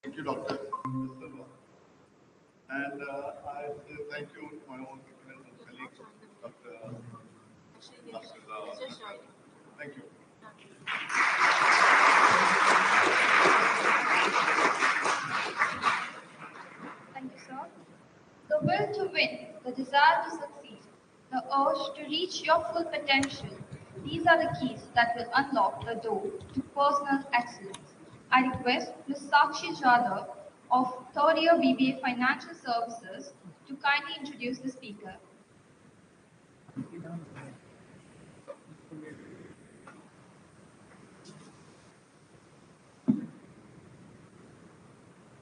Thank you, Dr. Silva. And I say thank you to my own friends and colleagues, Dr. Thank you. Thank you, sir. The will to win, the desire to succeed, the urge to reach your full potential. These are the keys that will unlock the door to personal excellence. I request Ms. Sakshi Jadhav of third year BBA Financial Services to kindly introduce the speaker.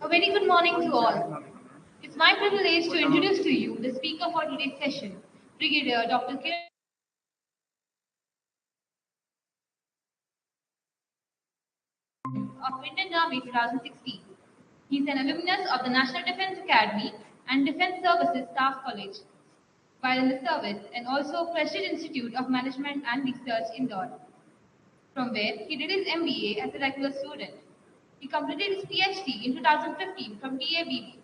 A very good morning to all. It's my privilege to introduce to you the speaker for today's session, Brigadier Dr. Kiran of Indian Army 2016. He is an alumnus of the National Defence Academy and Defence Services Staff College while in the service, and also Prestige Institute of Management and Research, Indore, from where he did his MBA as a regular student. He completed his PhD in 2015 from DABB.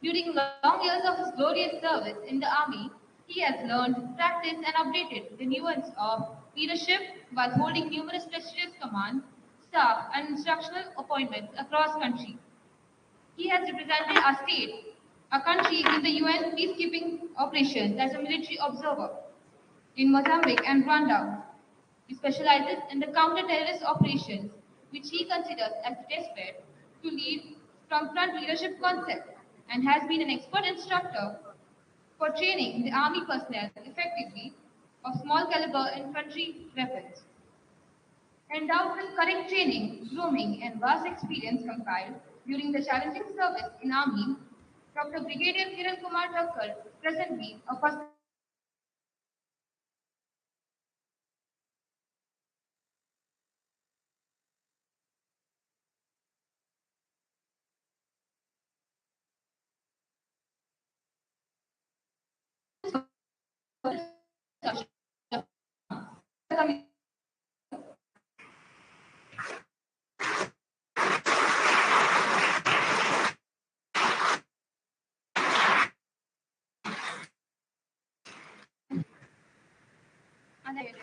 During long years of his glorious service in the Army, he has learned, practiced, and updated the nuance of leadership while holding numerous prestigious command, staff, and instructional appointments across country. He has represented our state, our country in the UN peacekeeping operations as a military observer in Mozambique and Rwanda. He specializes in the counter-terrorist operations, which he considers as the testbed to lead from front leadership concept, and has been an expert instructor for training the army personnel effectively of small caliber infantry weapons. Endowed with correct training, grooming, and vast experience compiled during the challenging service in Army, Dr. Brigadier Kiran Kumar Thakkar, presently a first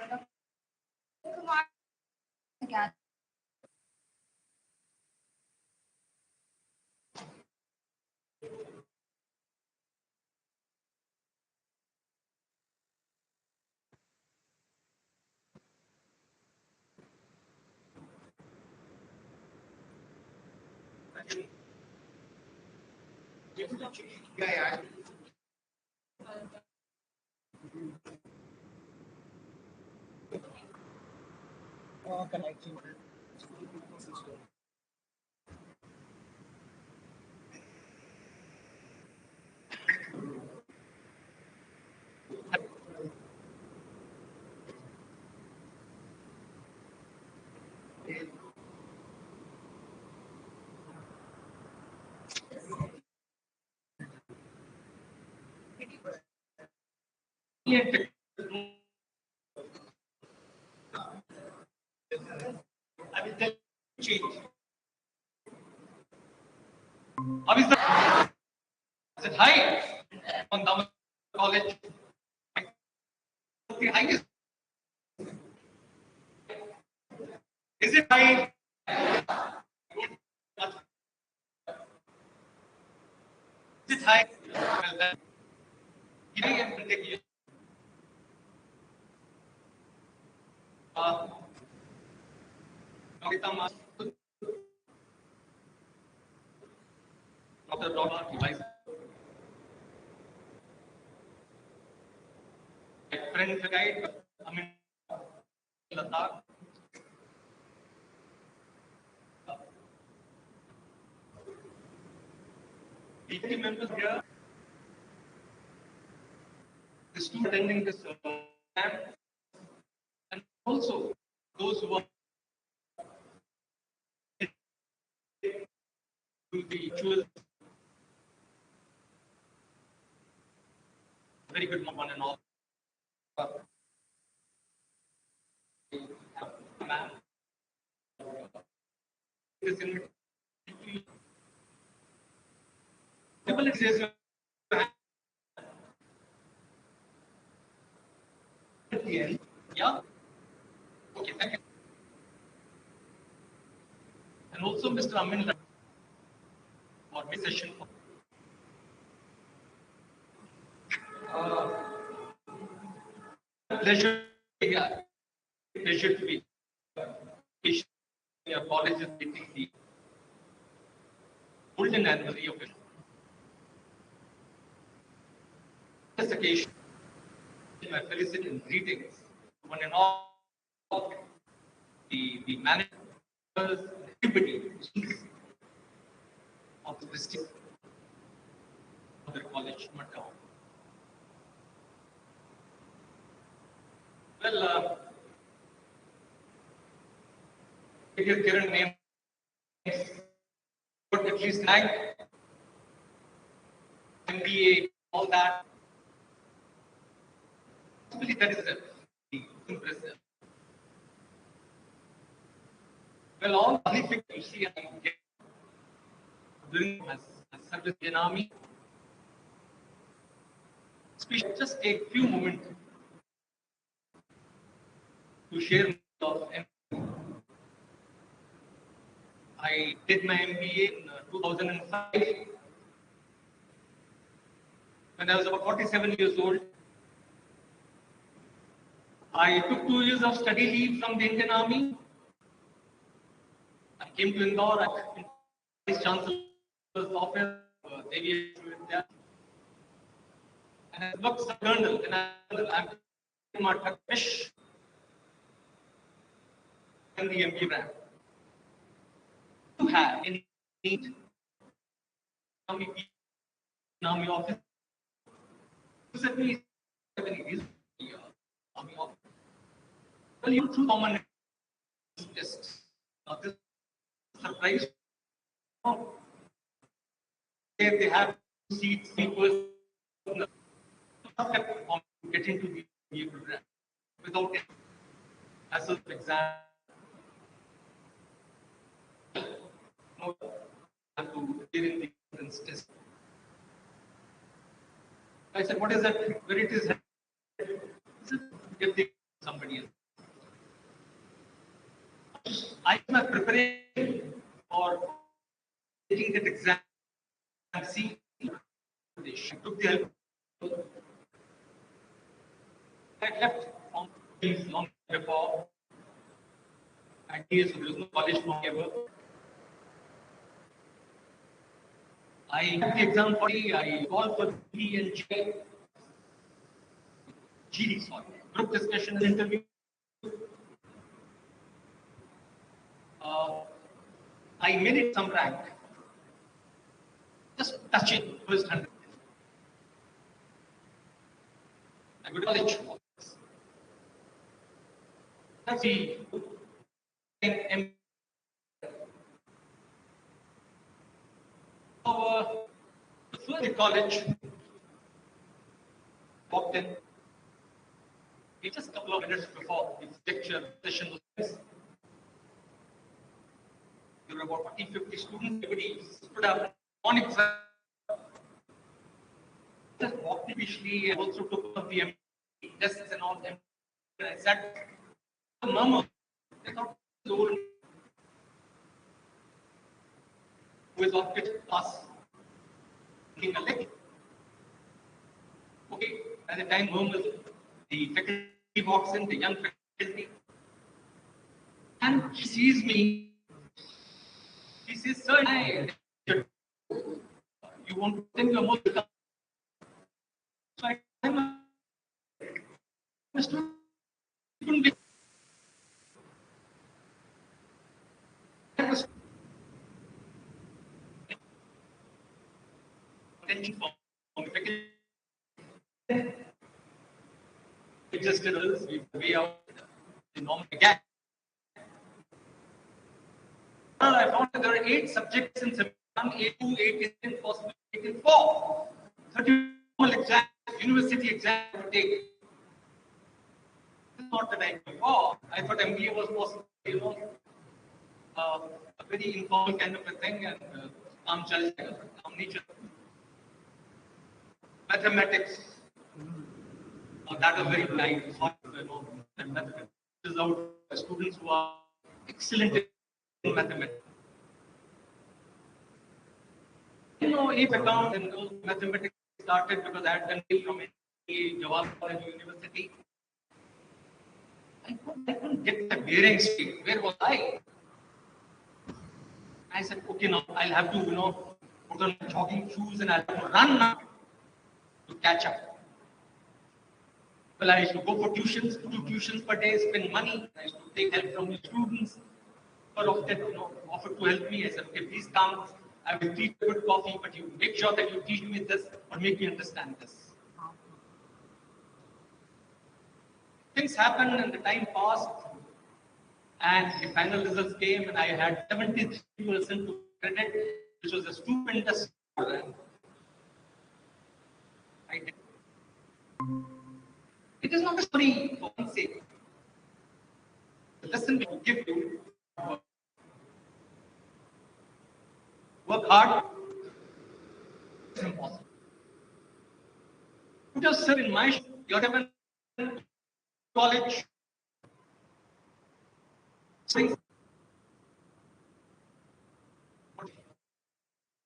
Dr. Kumar Thakkar. Yeah, yeah. I will tell you change. How is that? I said hi on Damodar College. The highest. Is it high? Is it high? Well, then, I am protected. Dr. Robert device. Friend guide, I mean, Ladakh. PK members here, the students attending this camp, and also those who are to the actual very good one and all. Ma'am, this invitation Ability is your hand. At the end. Yeah. Okay, thank you. And also Mr. Amin for this session. Pleasure. Yeah. Pleasure to be in your college is meeting the golden anniversary of it. This occasion, my felicit and greetings to one and all the managers, everybody of the district of the college, Margao. Well, your current name but at least rank, MBA, all that. Actually, that is impressive. Well, all qualifications you see I get during my service in army. Just take few moments to share of MBA. I did my MBA in 2005 when I was about 47 years old. I took 2 years of study leave from the Indian Army. I came to Indore at Vice Chancellor's office, Aviation, and I worked as a colonel. And I'm my fish in the MBA brand. To have any need Army office. You said me any reason Army office. Well, you through common test. Now this surprise. They have seats equal get into the MBA program without as an exam. No, have to appear in the entrance test. I said, what is that? Where it is? He said, get the somebody else. I am preparing for taking that exam. See, I took the help. I left from long before. Ideas, so there was no college for ever. I had the exam for I called for GD and GD, sorry, group discussion and interview. I made it some rank. Just touch it, first 100. I go to college. That's the first college walked in. Just a couple of minutes before the lecture session was. There were about 40, 50 students. Everybody stood up on exam. Just walked initially. I also took up the tests and all them. I sat. Mama, I thought it was old. Who is on fifth class? Taking a lecture. Okay, at the time, home was the faculty walks in, the young faculty, and she sees me. She says, "Sir, you want to think you're more welcome." So I'm a student. Couldn't be. Attention from the faculty. Adjusted us, we way out the normal gap. I found that there are 8 subjects in semester 1, 8, 2, 8 in possible 8 in 4. 30 normal exams, university exam to take. This is not the time before. I thought MBA was possible, a very informal kind of a thing and calm nature. mathematics. That is very nice. And mathematics is out students who are excellent in mathematics. If account and those mathematics started because I had done it from Jawaharlal University. I couldn't get the bearing straight. Where was I? I said, okay, now I'll have to, put on jogging shoes and I'll have to run now to catch up. Well, I used to go for tuitions, 2 tuitions per day, spend money. I used to take help from the students. But often, offered to help me. I said, okay, please come. I will treat you good coffee, but you make sure that you teach me this or make me understand this. Things happened and the time passed, and the final results came, and I had 73% to credit, which was a stupendous. I did. It is not a story for one's sake. The lesson we give you: work hard. It's impossible. Put yourself in my shoes. You're even college.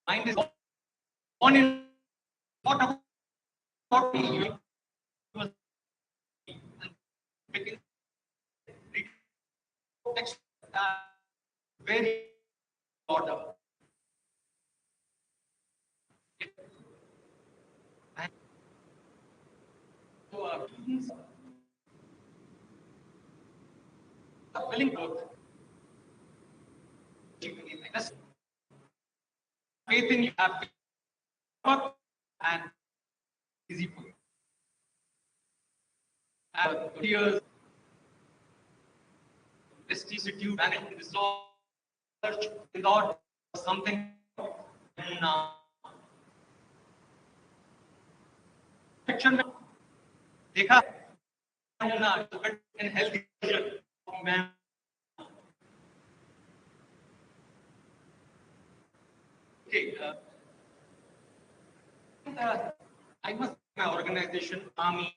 Mind is on in thought about me. Next, very order. And so, students are willing to faith in you have work and easy for you. And years, this institute managed research without something in fiction में देखा ना in health में okay I must my organization army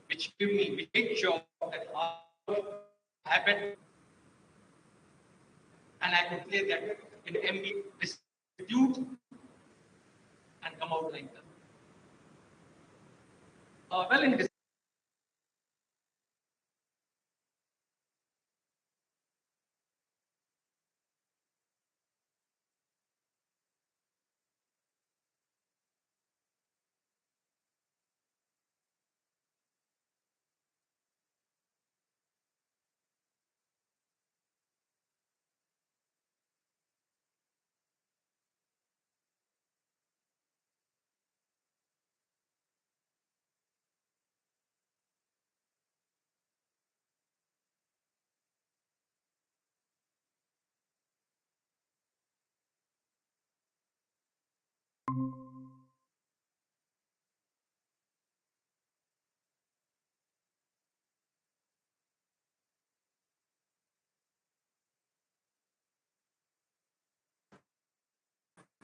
which make sure that our habit and I could play that in MB institute and come out like that. Well, in this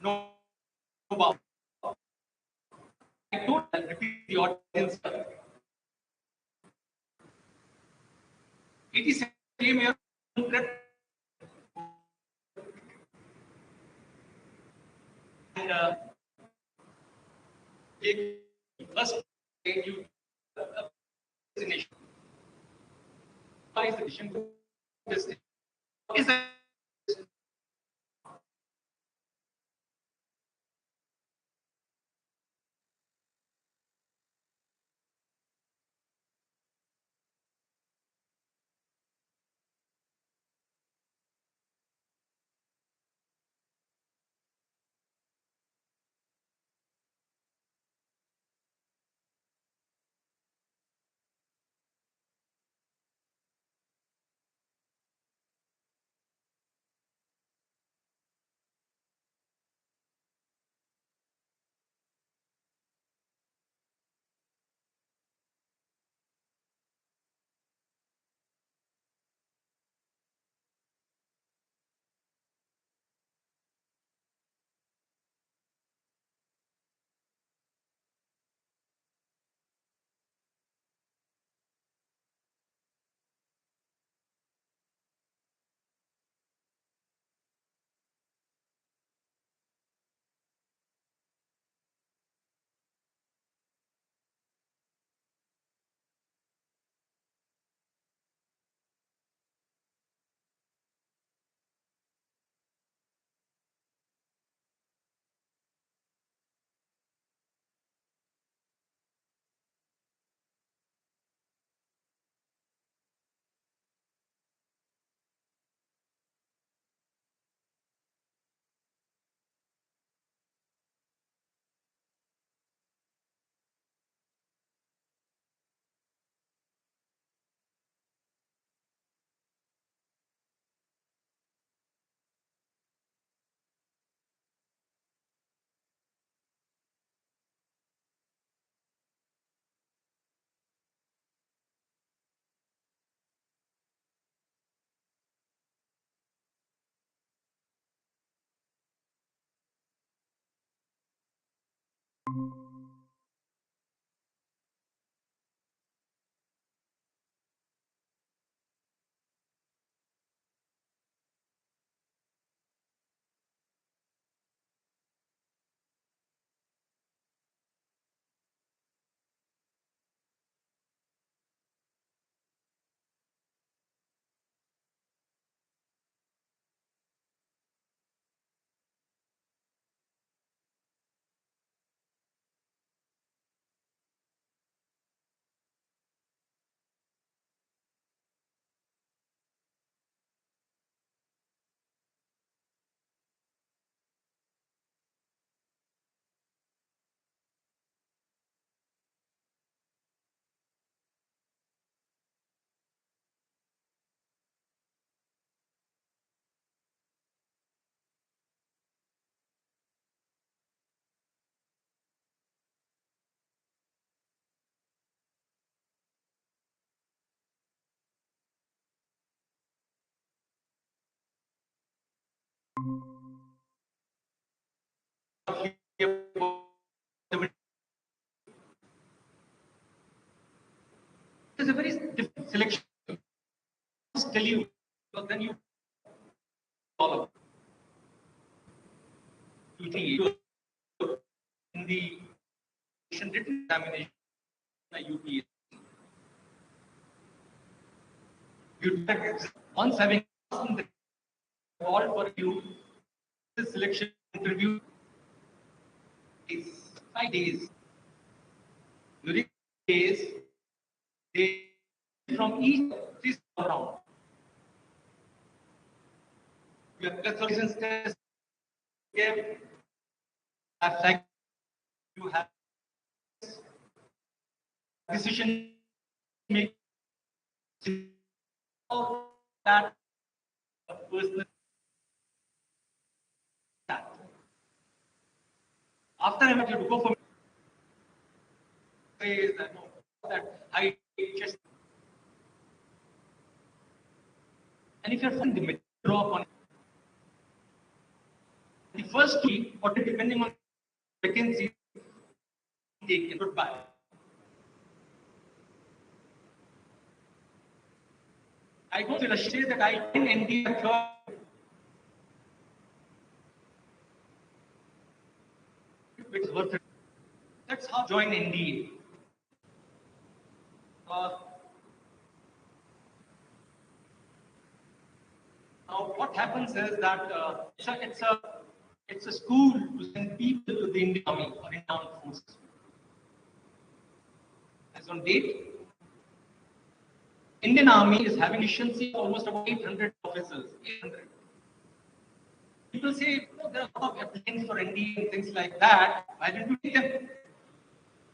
no about I don't repeat the audience. It is same year and first you destination. What is the vision? Is that It's a very different selection. I'll tell you, but then you all of it. In the written examination, UPSC. You once having the call for you, the selection interview is 5 days. During days, they from each this round. You have license test, you have you have decision making that personal that. After I want you to go for ways that I just and if you're from the drop on the first week or depending on vacancy taken goodbye. I don't feel ashamed that I didn't ND it's worth it. That's how I join NDA. Now, what happens is that it's a school to send people to the Indian Army or in armed forces. As on date, Indian Army is having efficiency of almost about 800 officers. 800. People say, there are a lot of applicants for NDA and things like that. Why didn't you take them?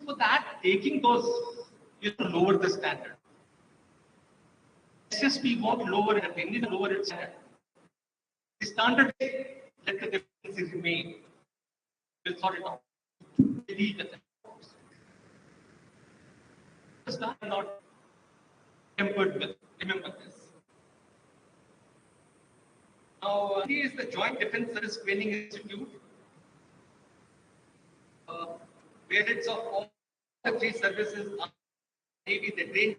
For that, taking those, you have to lower the standard. SSP won't lower it, they need to lower its standard. The standard is let the differences remain. We'll sort it out. Delete the standard not tempered with. Remember this. Now, here is the Joint Defense Service Training Institute. Parents of all the three services are maybe the train.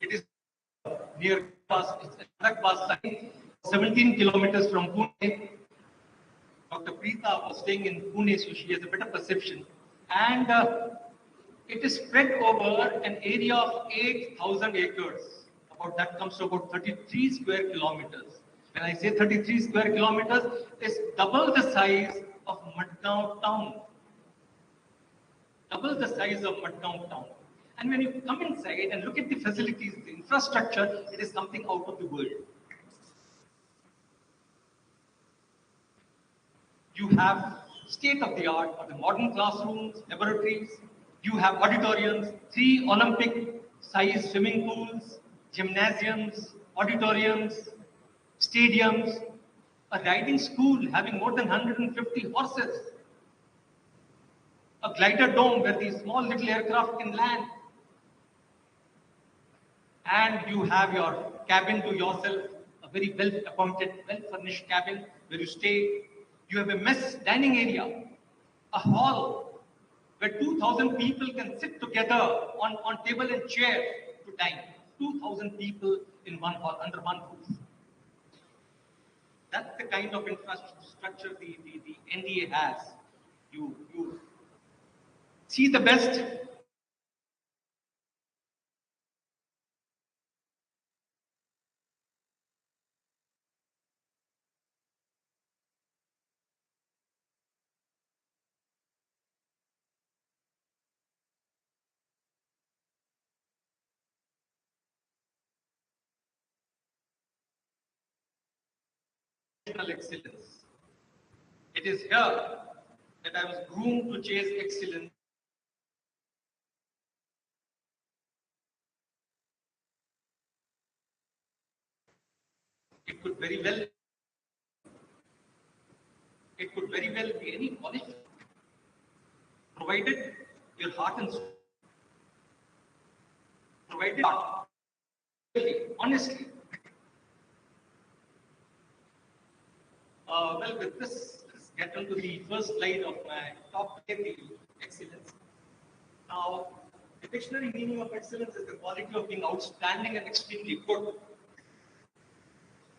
It is near bus line, 17 kilometers from Pune. Dr. Preeta was staying in Pune, so she has a better perception. And it is spread over an area of 8,000 acres. About that comes to about 33 square kilometers. When I say 33 square kilometers, it's double the size of Margao town. Double the size of Margao town. And when you come inside and look at the facilities, the infrastructure, it is something out of the world. You have state-of-the-art or the modern classrooms, laboratories. You have auditoriums, 3 Olympic-sized swimming pools, gymnasiums, auditoriums, stadiums, a riding school having more than 150 horses, a glider dome where these small little aircraft can land, and you have your cabin to yourself, a very well-appointed, well-furnished cabin where you stay. You have a mess dining area, a hall where 2,000 people can sit together on table and chair to dine. 2,000 people in one hall under one roof. That's the kind of infrastructure the NDA has. You see the best. Excellence. It is here that I was groomed to chase excellence. It could very well be any college, provided your heart and soul, provided honestly. Well, with this, let's get on to the first slide of my top category, excellence. Now, the dictionary meaning of excellence is the quality of being outstanding and extremely good.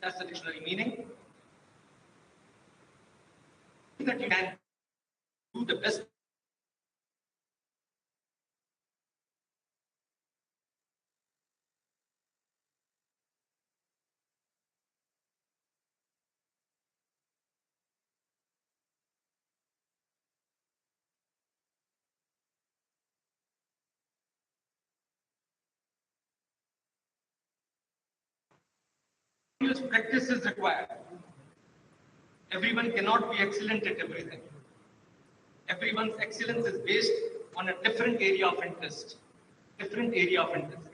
That's the dictionary meaning. That you can do the best. Practice is required. Everyone cannot be excellent at everything. Everyone's excellence is based on a different area of interest. Different area of interest.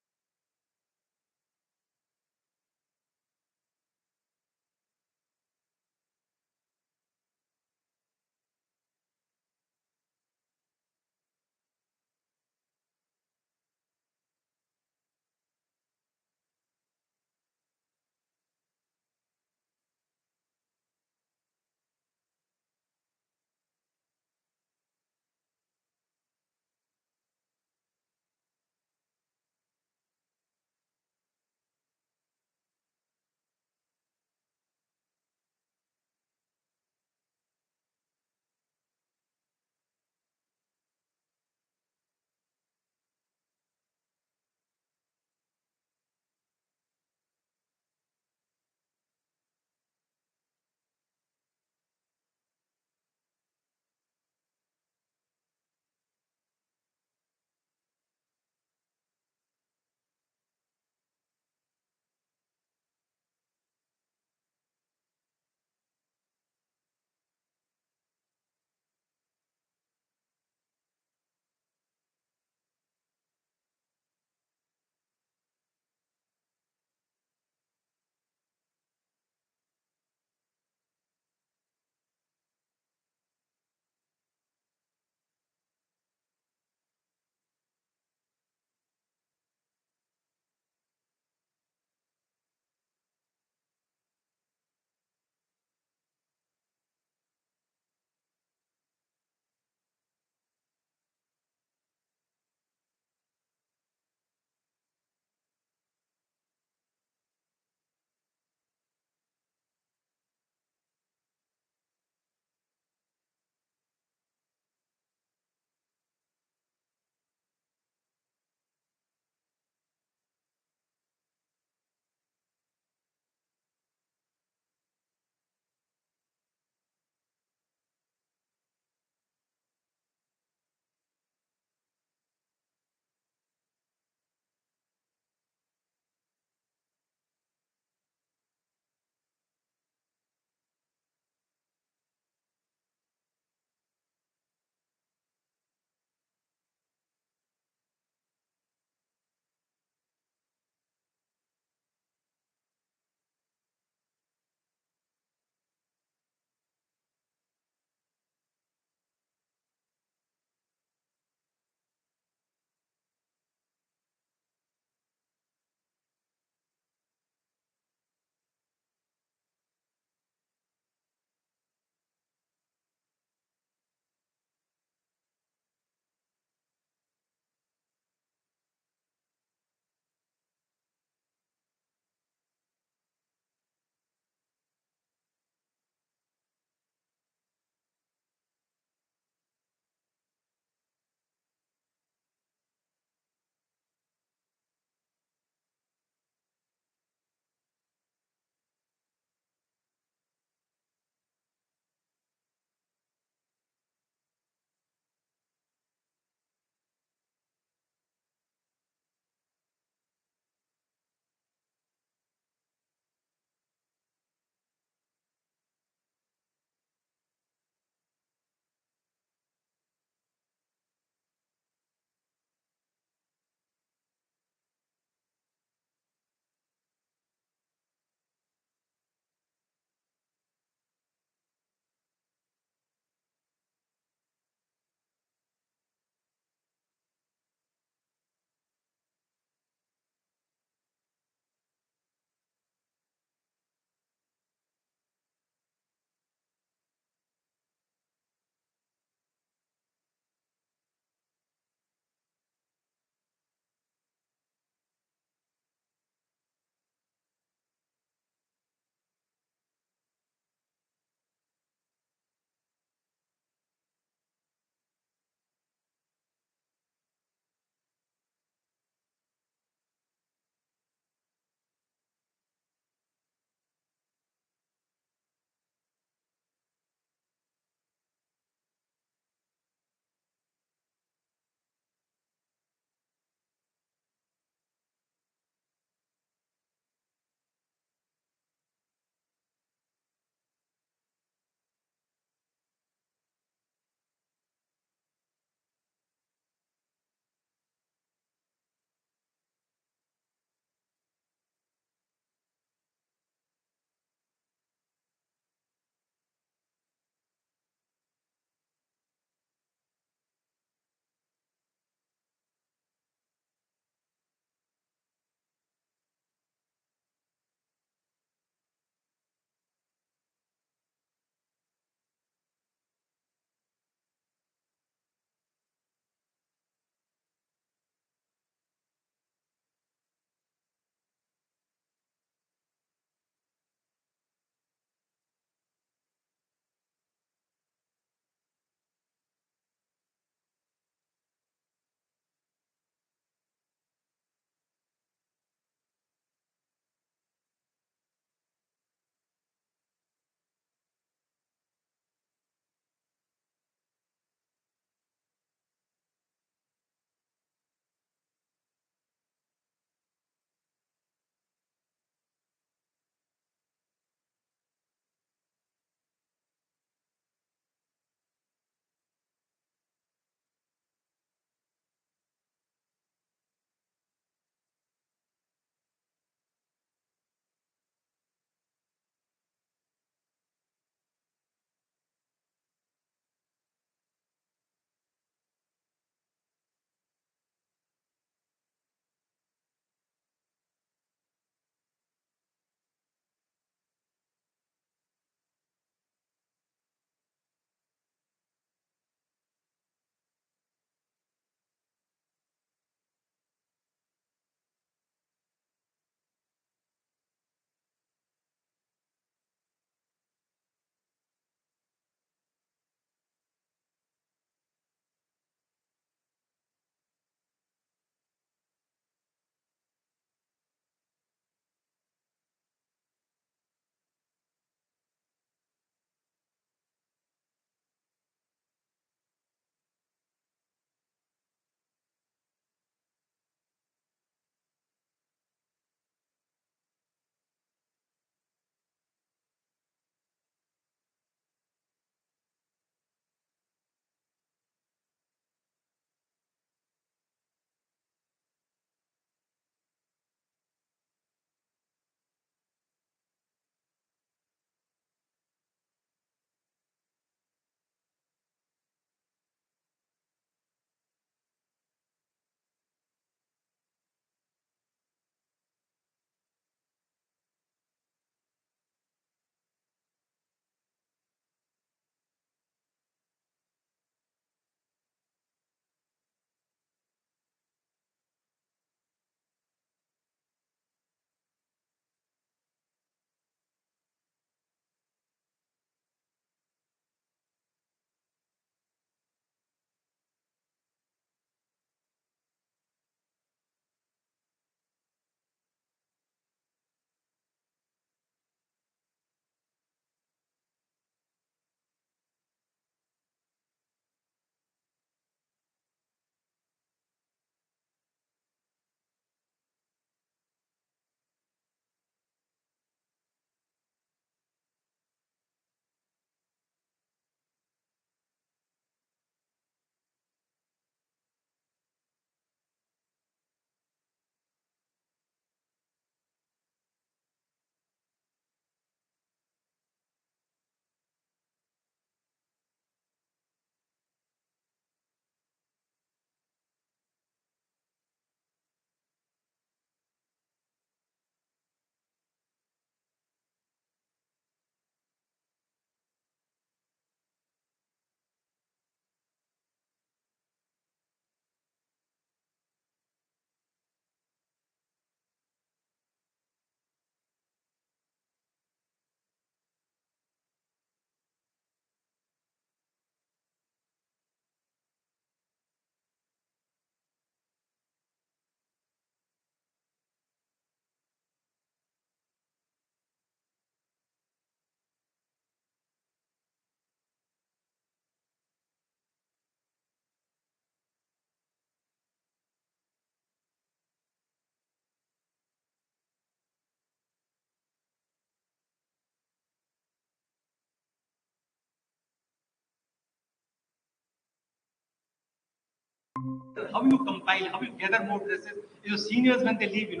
how you compile, how you gather more dresses. Your seniors, when they leave,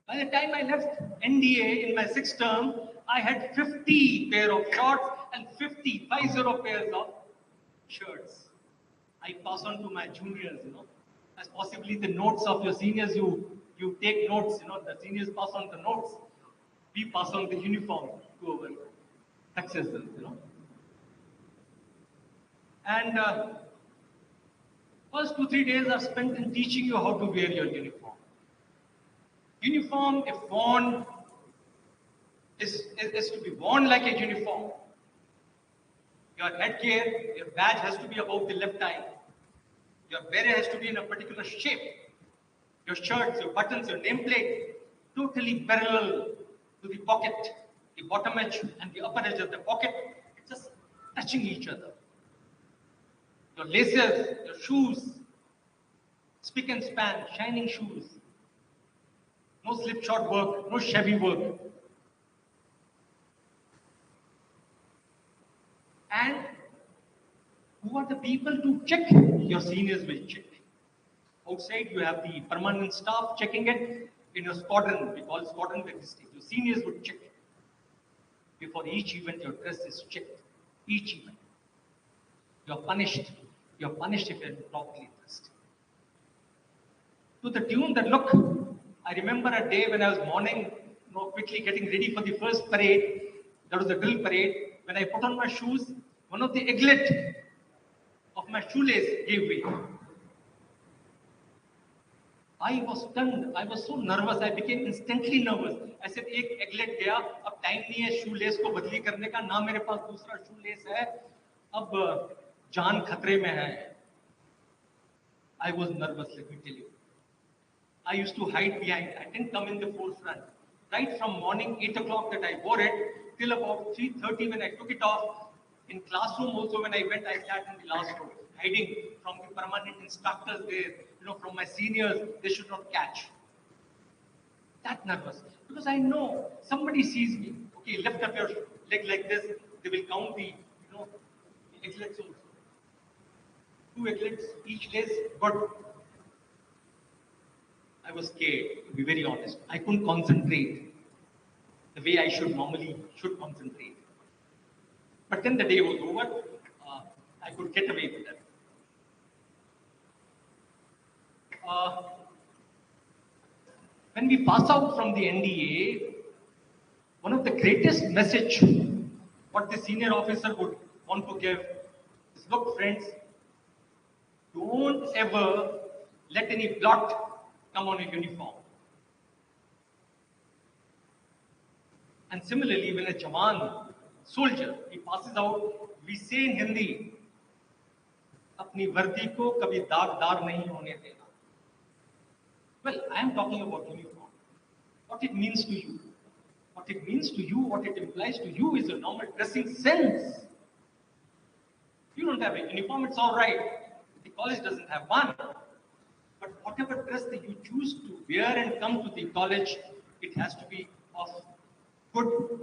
by the time I left NDA in my 6th term, I had 50 pair of shorts and 50 pairs of shirts. I pass on to my juniors, as possibly the notes of your seniors, you take notes, the seniors pass on the notes. We pass on the uniform to our successors, And first 2-3 days are spent in teaching you how to wear your uniform. Uniform, if worn, is to be worn like a uniform. Your headgear, your badge has to be above the left eye. Your beret has to be in a particular shape. Your shirts, your buttons, your nameplate, totally parallel to the pocket, the bottom edge and the upper edge of the pocket, it's just touching each other. Your laces, your shoes, spick and span, shining shoes. No slipshod work, no shabby work. And who are the people to check? Your seniors will check. Outside, you have the permanent staff checking it. In your squadron, we call squadron logistics. Your seniors would check. Before each event, your dress is checked. Each event. You are punished. You are punished if you are properly dressed. To the tune that, look, I remember a day when I was morning, quickly getting ready for the first parade. That was the drill parade. When I put on my shoes, one of the eaglet of my shoelace gave way. I was stunned. I was so nervous. I became instantly nervous. I said, एक aglet गया, अब time नहीं है shoelace को बदली करने का, ना मेरे पास दूसरा शूलेस है, अब जान खतरे में है. I was nervous, let me tell you. I used to hide behind. I didn't come in the forefront. Right from morning 8 o'clock that I wore it till about 3:30 when I took it off. In classroom also when I went, I sat in the last row, hiding from the permanent instructors there. From my seniors, they should not catch. That nervous. Because I know somebody sees me. Okay, lift up your leg like this. They will count the, the eglets also. 2 eglets, each lace, good. I was scared, to be very honest. I couldn't concentrate the way I should concentrate. But then the day was over. I could get away with that. When we pass out from the NDA, one of the greatest message what the senior officer would want to give is, look friends, don't ever let any blot come on a uniform. And similarly, when a Jawan, soldier, he passes out, we say in Hindi, अपनी वर्दी को कभी दागदार नहीं होने देना. Well, I am talking about uniform. What it means to you. What it means to you, what it implies to you is a normal dressing sense. You don't have a uniform, it's all right. The college doesn't have one. But whatever dress that you choose to wear and come to the college, it has to be of good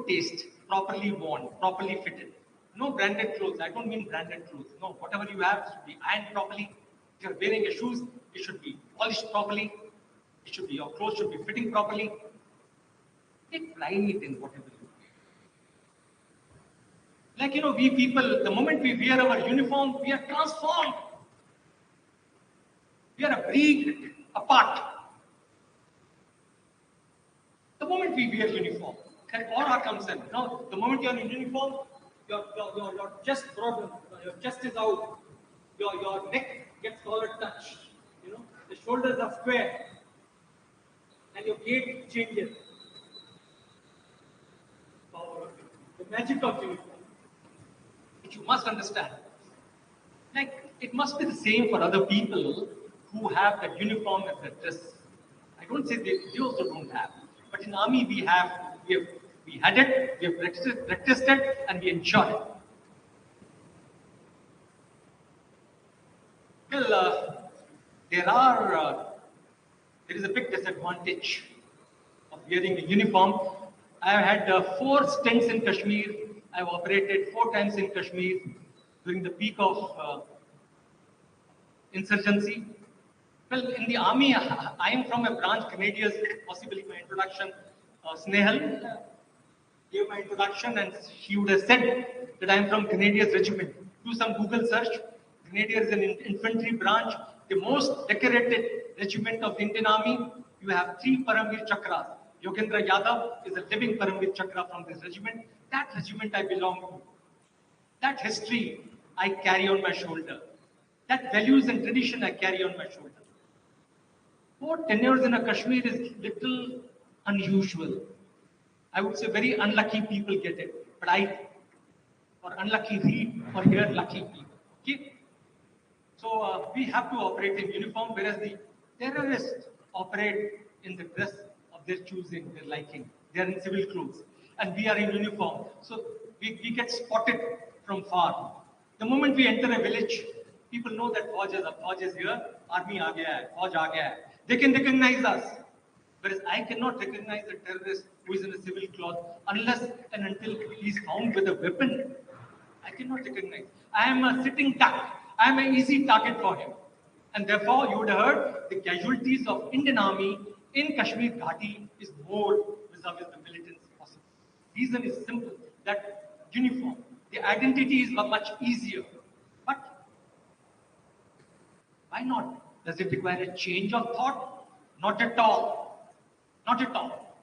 taste, properly worn, properly fitted. No branded clothes. I don't mean branded clothes. No, whatever you have should be ironed properly. If you're wearing your shoes, it should be polished properly. Your clothes should be fitting properly. Take pride in whatever you do. Like, we people, the moment we wear our uniform, we are transformed. We are a breed apart. The moment we wear uniform, that aura comes in. Now, the moment you are in uniform, your chest broadens, your chest is out, your neck gets collar touch. The shoulders are square, and your gait changes. Power of it. The magic of uniform, which you must understand. Like, it must be the same for other people who have that uniform as their dress. I don't say they also don't have. But in army, we had it, we have practiced it, and we ensure it. Well, there is a big disadvantage of wearing a uniform. I have had 4 stints in Kashmir. I have operated 4 times in Kashmir during the peak of insurgency. Well, in the army, I am from a branch, Grenadiers, possibly my introduction. Snehal gave my introduction and she would have said that I am from Grenadiers Regiment. Do some Google search. Grenadiers is an infantry branch, the most decorated regiment of the Indian Army. You have 3 Paramveer Chakras. Yogendra Yadav is a living Paramveer Chakra from this regiment. That regiment I belong to. That history I carry on my shoulder. That values and tradition I carry on my shoulder. 4 tenures in a Kashmir is little unusual. I would say very unlucky people get it. But or unlucky read or hear lucky people. Okay? So we have to operate in uniform, whereas the terrorists operate in the dress of their choosing, their liking. They are in civil clothes. And we are in uniform. So we get spotted from far. The moment we enter a village, people know that Fauj is here, army aa gaya hai, Fauj aa gaya hai. They can recognize us. Whereas I cannot recognize a terrorist who is in a civil cloth unless and until he is found with a weapon. I cannot recognize. I am a sitting duck. I am an easy target for him. And therefore, you would have heard the casualties of Indian Army in Kashmir Ghati is more vis-a-vis the militants possible. Reason is simple, that uniform, the identity is much easier. But why not? Does it require a change of thought? Not at all. Not at all.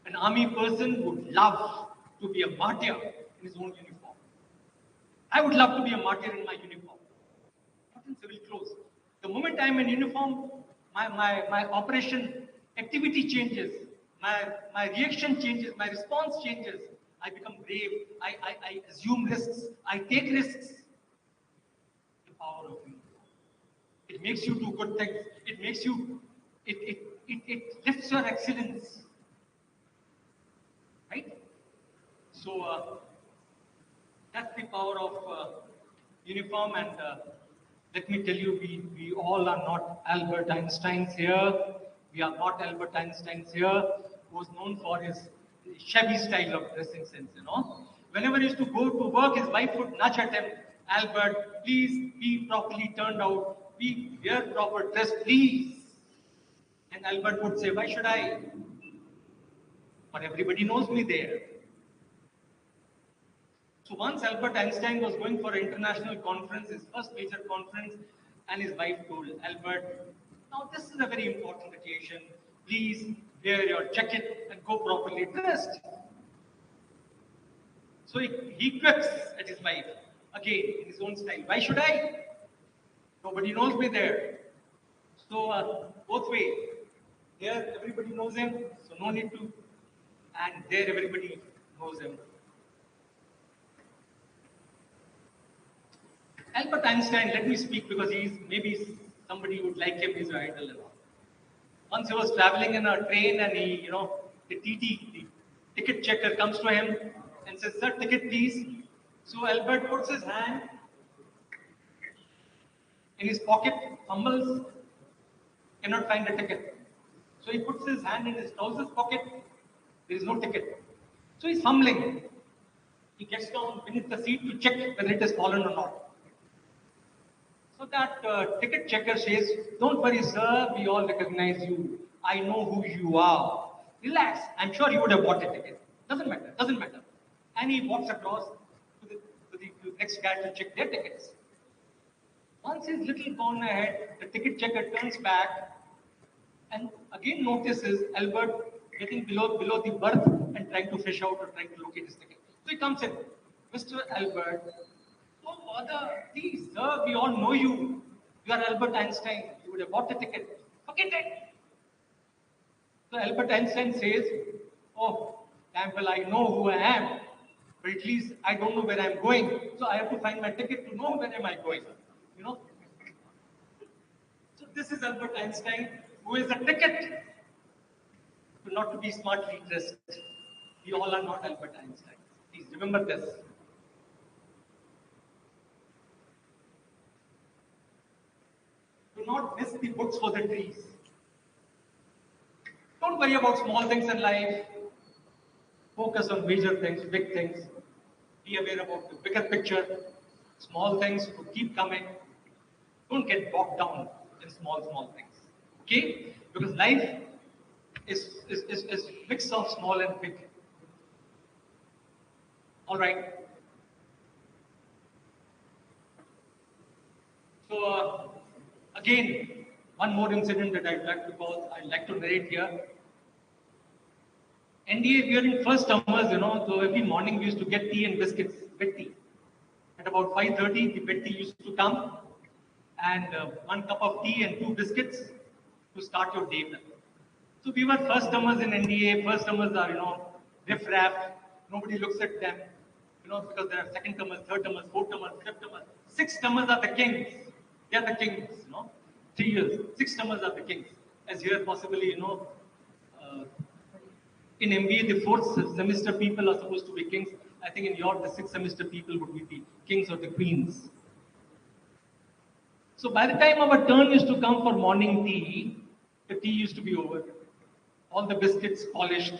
An army person would love to be a martyr in his own uniform. I would love to be a martyr in my uniform, not in civil clothes. The moment I am in uniform, my operation activity changes, my reaction changes, my response changes. I become brave. I assume risks. I take risks. The power of uniform. It makes you do good things. It makes you. It lifts your excellence. Right? So that's the power of uniform. And let me tell you, we all are not Albert Einsteins here. We are not Albert Einsteins here, who was known for his shabby style of dressing sense, you know. Whenever he used to go to work, his wife would nudge at him, Albert, please be properly turned out. Be wear proper dress, please. And Albert would say, why should I? But everybody knows me there. So once Albert Einstein was going for an international conference, his first major conference, and his wife told Albert, now this is a very important occasion. Please wear your jacket and go properly dressed. So he quips at his wife, again, in his own style. Why should I? Nobody knows me there. So both ways. Here everybody knows him, so no need to. And there everybody knows him. Albert Einstein, let me speak because he's maybe somebody would like him, he's an idol and all. Once he was traveling in a train and he, the TT, the ticket checker comes to him and says, sir, ticket please. So Albert puts his hand in his pocket, fumbles, cannot find a ticket. So he puts his hand in his trousers pocket, there is no ticket. So he's fumbling. He gets down beneath the seat to check whether it has fallen or not. So that ticket checker says, don't worry, sir, we all recognize you. I know who you are. Relax, I'm sure you would have bought a ticket. Doesn't matter. And he walks across to the next guy to check their tickets. Once he's little gone ahead, the ticket checker turns back and again notices Albert getting below the berth and trying to fish out or trying to locate his ticket. So he comes in, Mr. Albert, don't bother, please, sir, we all know you. You are Albert Einstein. You would have bought the ticket. Forget it. So Albert Einstein says, oh, damn well, I know who I am, but at least I don't know where I'm going. So I have to find my ticket to know where am I going. So this is Albert Einstein, who is a ticket to not to be smartly dressed. We all are not Albert Einstein. Please remember this. Do not miss the books for the trees. Don't worry about small things in life. Focus on major things, big things. Be aware about the bigger picture. Small things will keep coming. Don't get bogged down in small things. Okay? Because life is mix of small and big. All right. So again, one more incident that I'd like to narrate here. NDA, we are in first summers, so every morning we used to get tea and biscuits, bed tea. At about 5:30, the bed tea used to come, and one cup of tea and two biscuits to start your day with. So we were first summers in NDA. First summers are, riff-raff. Nobody looks at them, because there are second summers, third summers, fourth summers, fifth summers. Sixth summers are the kings. They are the kings, 3 years. Sixth summers are the kings. As here, possibly, uh, in MBA, the fourth semester people are supposed to be kings. I think in your, the sixth semester people would be the kings or the queens. So by the time our turn used to come for morning tea, the tea used to be over. All the biscuits polished,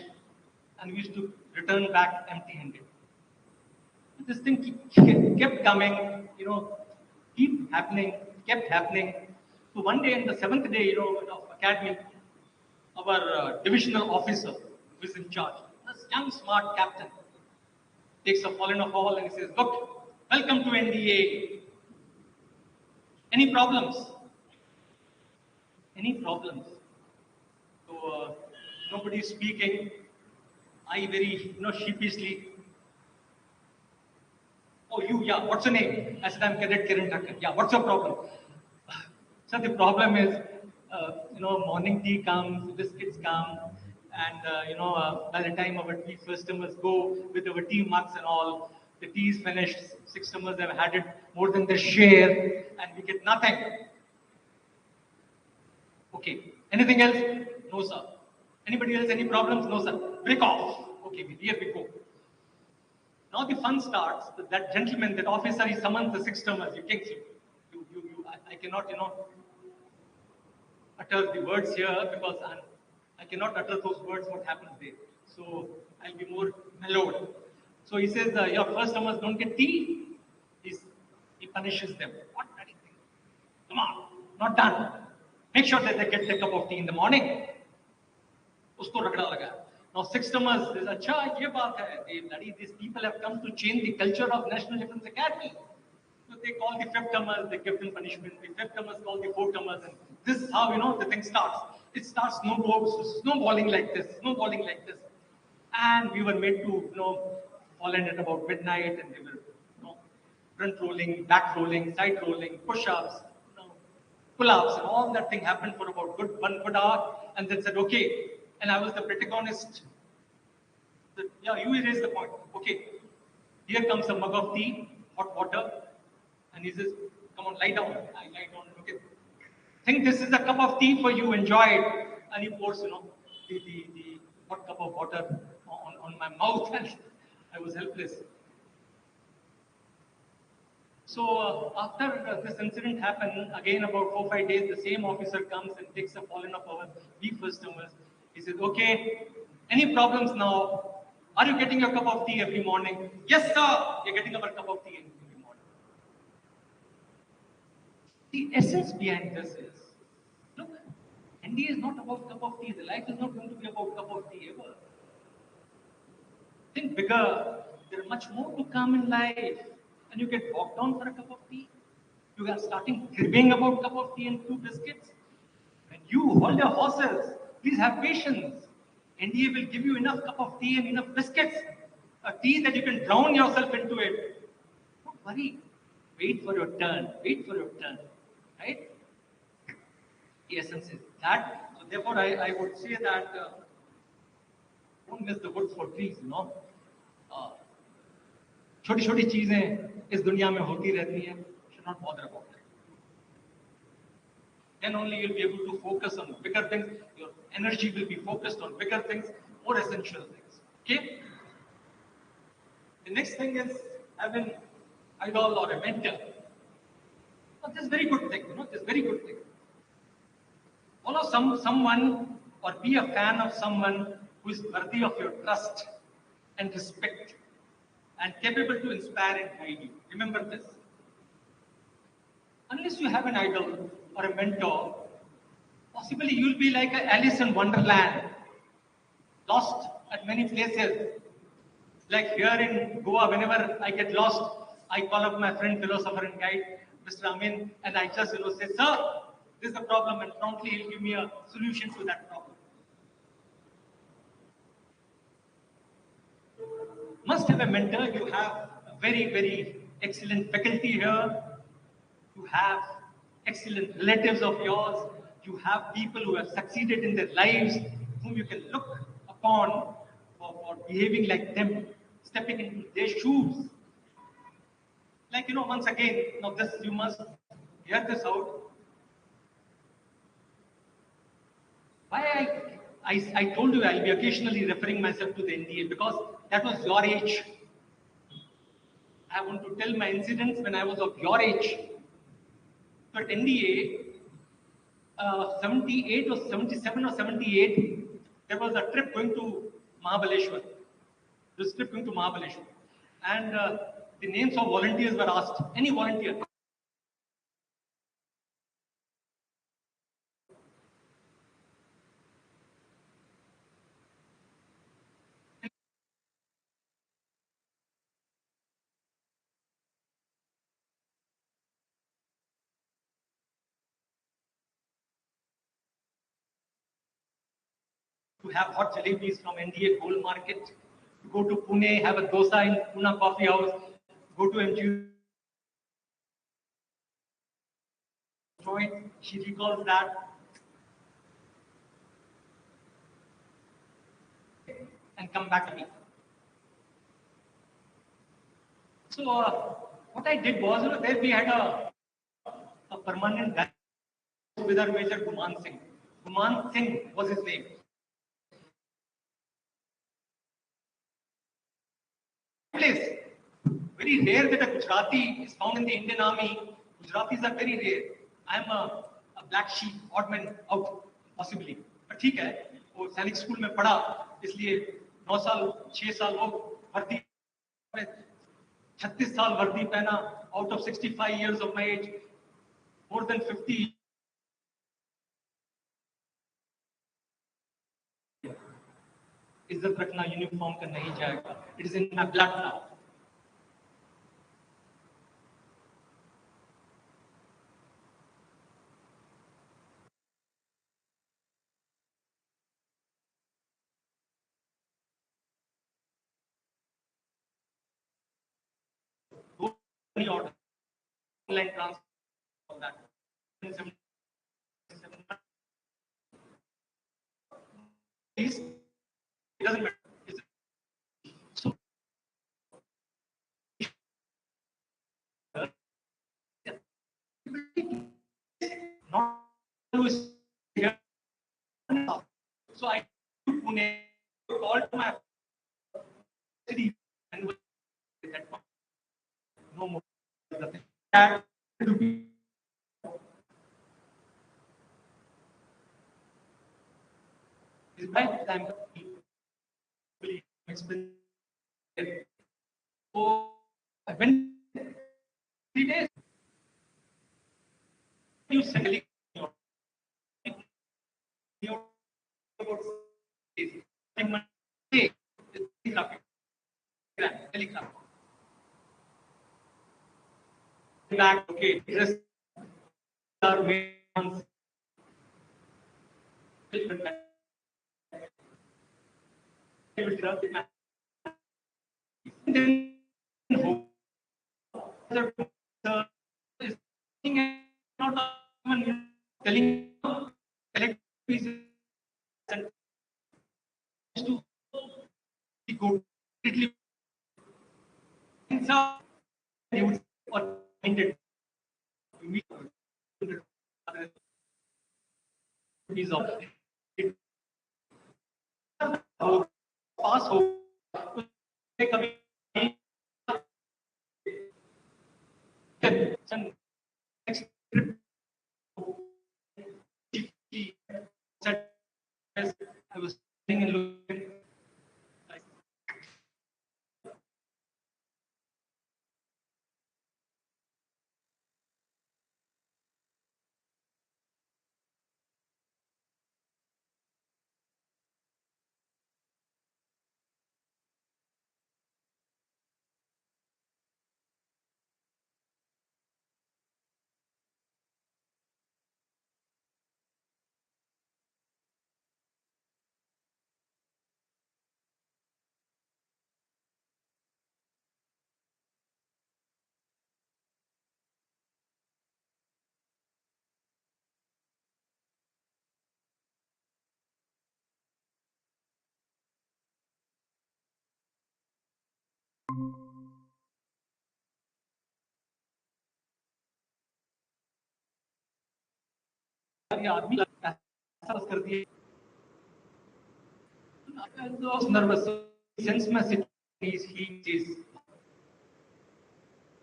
and we used to return back empty-handed. This thing kept coming, kept happening. So one day, in the seventh day, of academy, our divisional officer who is in charge, this young smart captain, takes a fall in a hall and he says, "Look, welcome to NDA. Any problems? Any problems?" So nobody is speaking. I very, sheepishly, "Oh, you, yeah, what's your name?" I said, "I'm Cadet Kiran Thakkar." "Yeah, what's your problem?" So the problem is, morning tea comes, biscuits come, and by the time our tea customers go with our tea mugs and all, the tea is finished. Six customers have had it more than their share, and we get nothing. Okay. Anything else? No, sir. Anybody else? Any problems? No, sir. Break off. Okay, here we go. Now the fun starts. That gentleman, that officer, he summons the six termers. You kings, I cannot, utter the words here because I cannot utter those words. What happens there? So I'll be more mellowed. So he says, "Your first termers don't get tea." He punishes them. What bloody thing? Come on, not done. Make sure that they get the cup of tea in the morning. Usko ragda laga. Now six termers says, "Acha, ye baat hai. These people have come to change the culture of National Defense Academy." So they call the fifth termers, they give them punishment. The fifth termers call the fourth termers, and this is how the thing starts. It starts snowballing like this, and we were made to fall in at about midnight, and they were front rolling, back rolling, side rolling, push-ups, pull-ups, and all that thing happened for about one good hour, and then said, "Okay," and I was the protagonist. Yeah, you erase the point. Okay, here comes a mug of tea, hot water. And he says, "Come on, lie down." I lie down. Okay. Think this is a cup of tea for you. Enjoy it. And he pours, the hot cup of water on my mouth, and I was helpless. So after this incident happened, again about 4-5 days, the same officer comes and takes a fallen of our beef customers. He says, "Okay, any problems now? Are you getting a cup of tea every morning?" "Yes, sir. You're getting our cup of tea every morning." The essence behind this is, look, NDA is not about cup of tea. The life is not going to be about cup of tea ever. Think bigger. There are much more to come in life. And you get walked down for a cup of tea. You are starting cribbing about cup of tea and two biscuits. When you hold your horses, please have patience. NDA will give you enough cup of tea and enough biscuits. A tea that you can drown yourself into it. Don't worry. Wait for your turn. Wait for your turn. Right? The essence is that. So therefore, I would say that don't miss the wood for trees. छोटी छोटी चीजें इस दुनिया में होती रहती हैं. Should not bother about it. Then only you'll be able to focus on bigger things. Your energy will be focused on bigger things, more essential things. Okay. The next thing is having idol or a mentor. This is very good thing, this is very good thing. Follow someone or be a fan of someone who is worthy of your trust and respect and capable to inspire and guide you. Remember this. Unless you have an idol or a mentor, possibly you'll be like Alice in Wonderland, lost at many places. Like here in Goa, whenever I get lost, I call up my friend, philosopher and guide, Mr. Amin, and I just say, "Sir, this is the problem," and promptly he'll give me a solution to that problem. Must have a mentor. You have a very excellent faculty here. You have excellent relatives of yours. You have people who have succeeded in their lives, whom you can look upon for behaving like them, stepping into their shoes. Like, once again, now this, you must hear this out. Why I told you I'll be occasionally referring myself to the NDA because that was your age. I want to tell my incidents when I was of your age. But NDA, 78 or 77 or 78, there was a trip going to Mahabaleshwar. This trip going to Mahabaleshwar. And the names of volunteers were asked. Any volunteer. To have hot jalebis from NDA Gold Market, to go to Pune, have a dosa in Pune Coffee House, go to MG joint. She recalls that and come back to me. So what I did was, there we had a permanent guy with our Major Guman Singh. Guman Singh was his name. Place. Very rare that a Gujarati is found in the Indian Army. Gujaratis are very rare. I am a black sheep, odd man out, possibly. But ठीक है, वो सैनिक school में पढ़ा, इसलिए 9 साल, 6 साल वो वर्दी, 36 साल वर्दी पहना, out of 65 years of my age, more than 50. इज्जत रखना यूनिफॉर्म का नहीं जाएगा. It is in my blood now. Any order, online transfer of that. It doesn't matter. So, not always here. So I Pune called my city and that no more nothing. That to be is by the time really expensive. So I went 3 days. You send a telegraph. Back, okay, dress are made on then is not even telling and to go completely inside you would or minded to meet piece of it pass over कभी next trip I was sitting and looking. यार ये आदमी ऐसा कर दिया. I was nervous. Since my situation is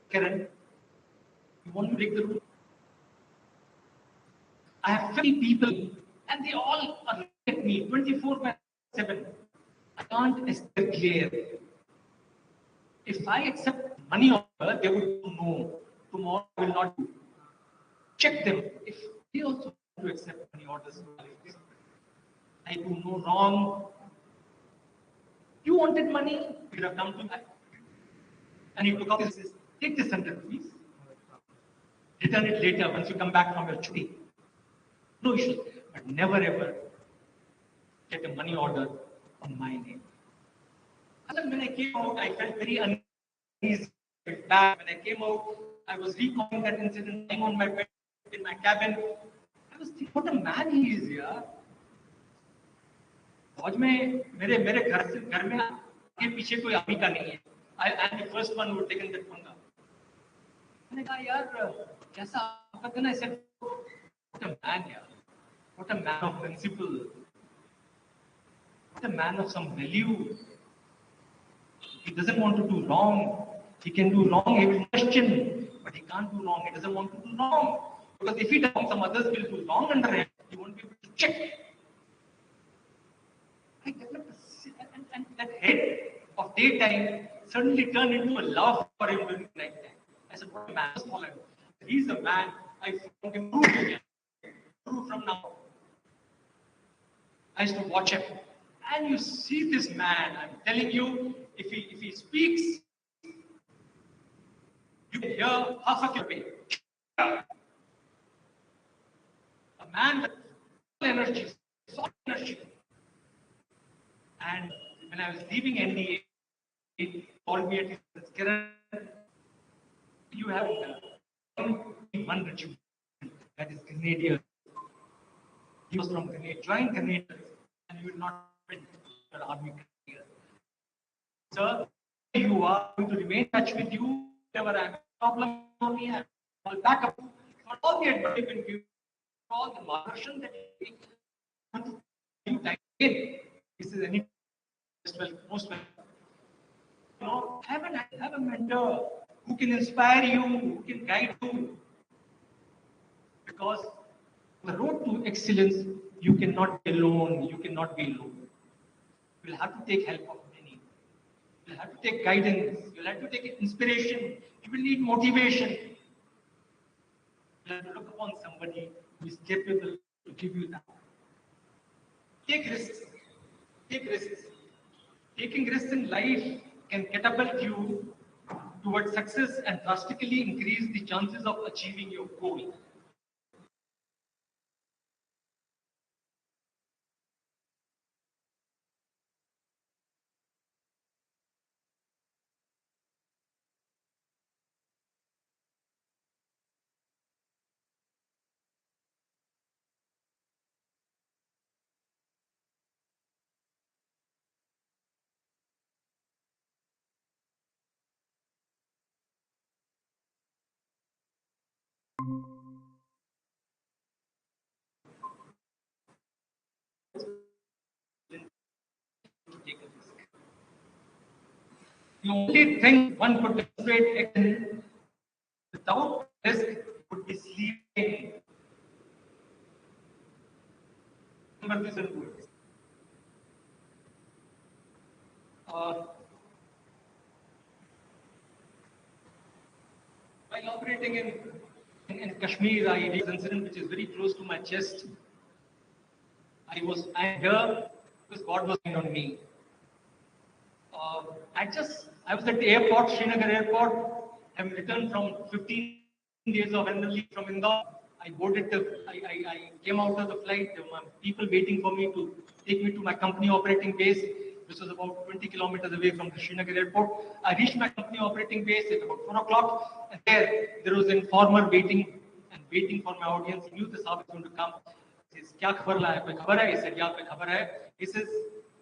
Karen, you want to break the rule? I have 50 people and they all are looking at me 24/7. I can't escape clear. If I accept money order, they would know tomorrow I will not do. Check them. If they also want to accept money orders, I do no wrong. You wanted money, you have come to me. And you took out this, take this 100 rupees. Return it later once you come back from your chutti. No issue. But never ever get a money order on my name. And when I came out, I felt very uneasy. Back when I came out, I was recalling that incident, lying on my bed in my cabin. I was thinking, what a man he is, yeah. फौज में मेरे घर में के पीछे कोई army का नहीं है. I am the first one who taken that पंगा. मैंने कहा यार कैसा आपका दिन है. I said, what a man, यार. What a man of principle. What a man of some value. He doesn't want to do wrong. He can do wrong, he will question, but he can't do wrong. He doesn't want to do wrong. Because if he does wrong, some others will do wrong under him. He won't be able to check. I developed and that head of daytime suddenly turned into a love for him during the night time. I said, what a man. He's the man. I found him true from now. I used to watch him. And you see this man, I'm telling you, if he speaks, you can hear half of your pain. A man with energy, soft energy. And when I was leaving NDA, he called me and he said, Kiran, you have one regiment, that is Grenadier. He was from Grenadier, join Grenadier, and you will not win your army career. Sir, you are going to remain in touch with you. Whenever I have a problem for me, I'll back up. For all the advice you can give, for all the margin that you take in. This is any most welcome. You know, have a mentor who can inspire you, who can guide you. Because the road to excellence, you cannot be alone. You cannot be alone. You will have to take help of many. You will have to take guidance. You will have to take inspiration. You will need motivation. You have to look upon somebody who is capable to give you that. Take risks. Take risks. Taking risks in life can catapult you towards success and drastically increase the chances of achieving your goal. The only thing one could demonstrate action without risk would be sleeping. Remember this and words. While operating in Kashmir, I did an incident which is very close to my chest. I am here because God was on me. I was at the airport, Srinagar airport. I returned from 15 days of annual leave from Indore. I came out of the flight. There were people waiting for me to take me to my company operating base, which was about 20 kilometers away from the Srinagar airport. I reached my company operating base at about 4 o'clock, and there was an informer waiting for my audience. He knew the Saab was going to come. He says, "Kya khabar la hai? Koi khabar hai?" He said, "Yeah, koi khabar hai." He says,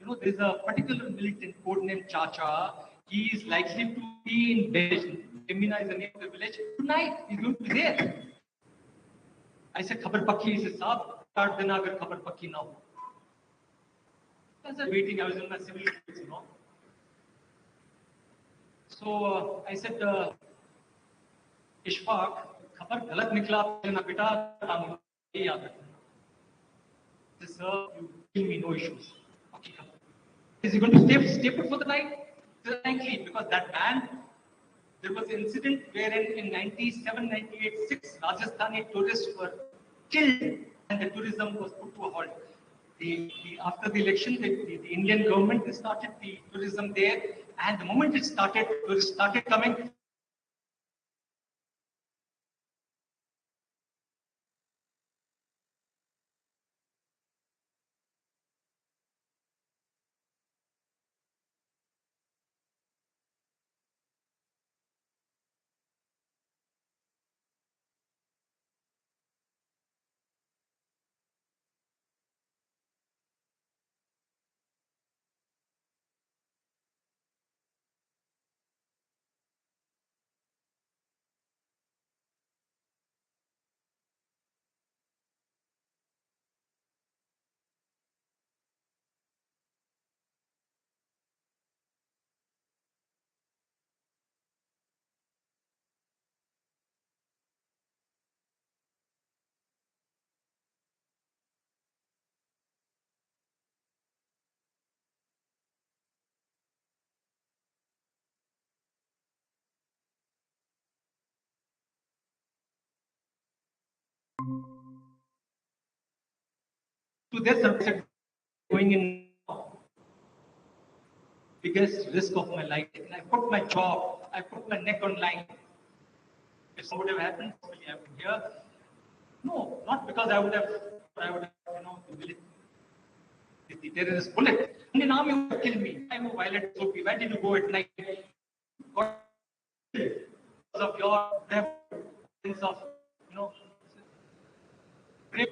there is a particular militant code named Chacha. He is likely to be in village. Emina is the name of the village. Tonight, he's going to be there. I said, "Khabar pakki." He said, "Saab, 8 din agar khabar pakki na ho." I said, waiting. I was in my civil service. So I said, "Ishfaq, खबर गलत निकला ना बेटा, ये याद रखना." Sir, you give me no issues. Okay, is he going to stay put for the night? Frankly, because that man, there was an incident wherein in 97, 98, 6 Rajasthani tourists were killed and the tourism was put to a halt. After the election, the Indian government started the tourism there, and the moment it started, tourists started coming. To their surprise, going in biggest risk of my life. And I put my job, I put my neck on line. If something would have happened, probably I would here. No, not because I would have, the terrorist bullet. Indian army would kill me. I'm a violent SOP. Why did you go at night? God, because of your sense of, brave.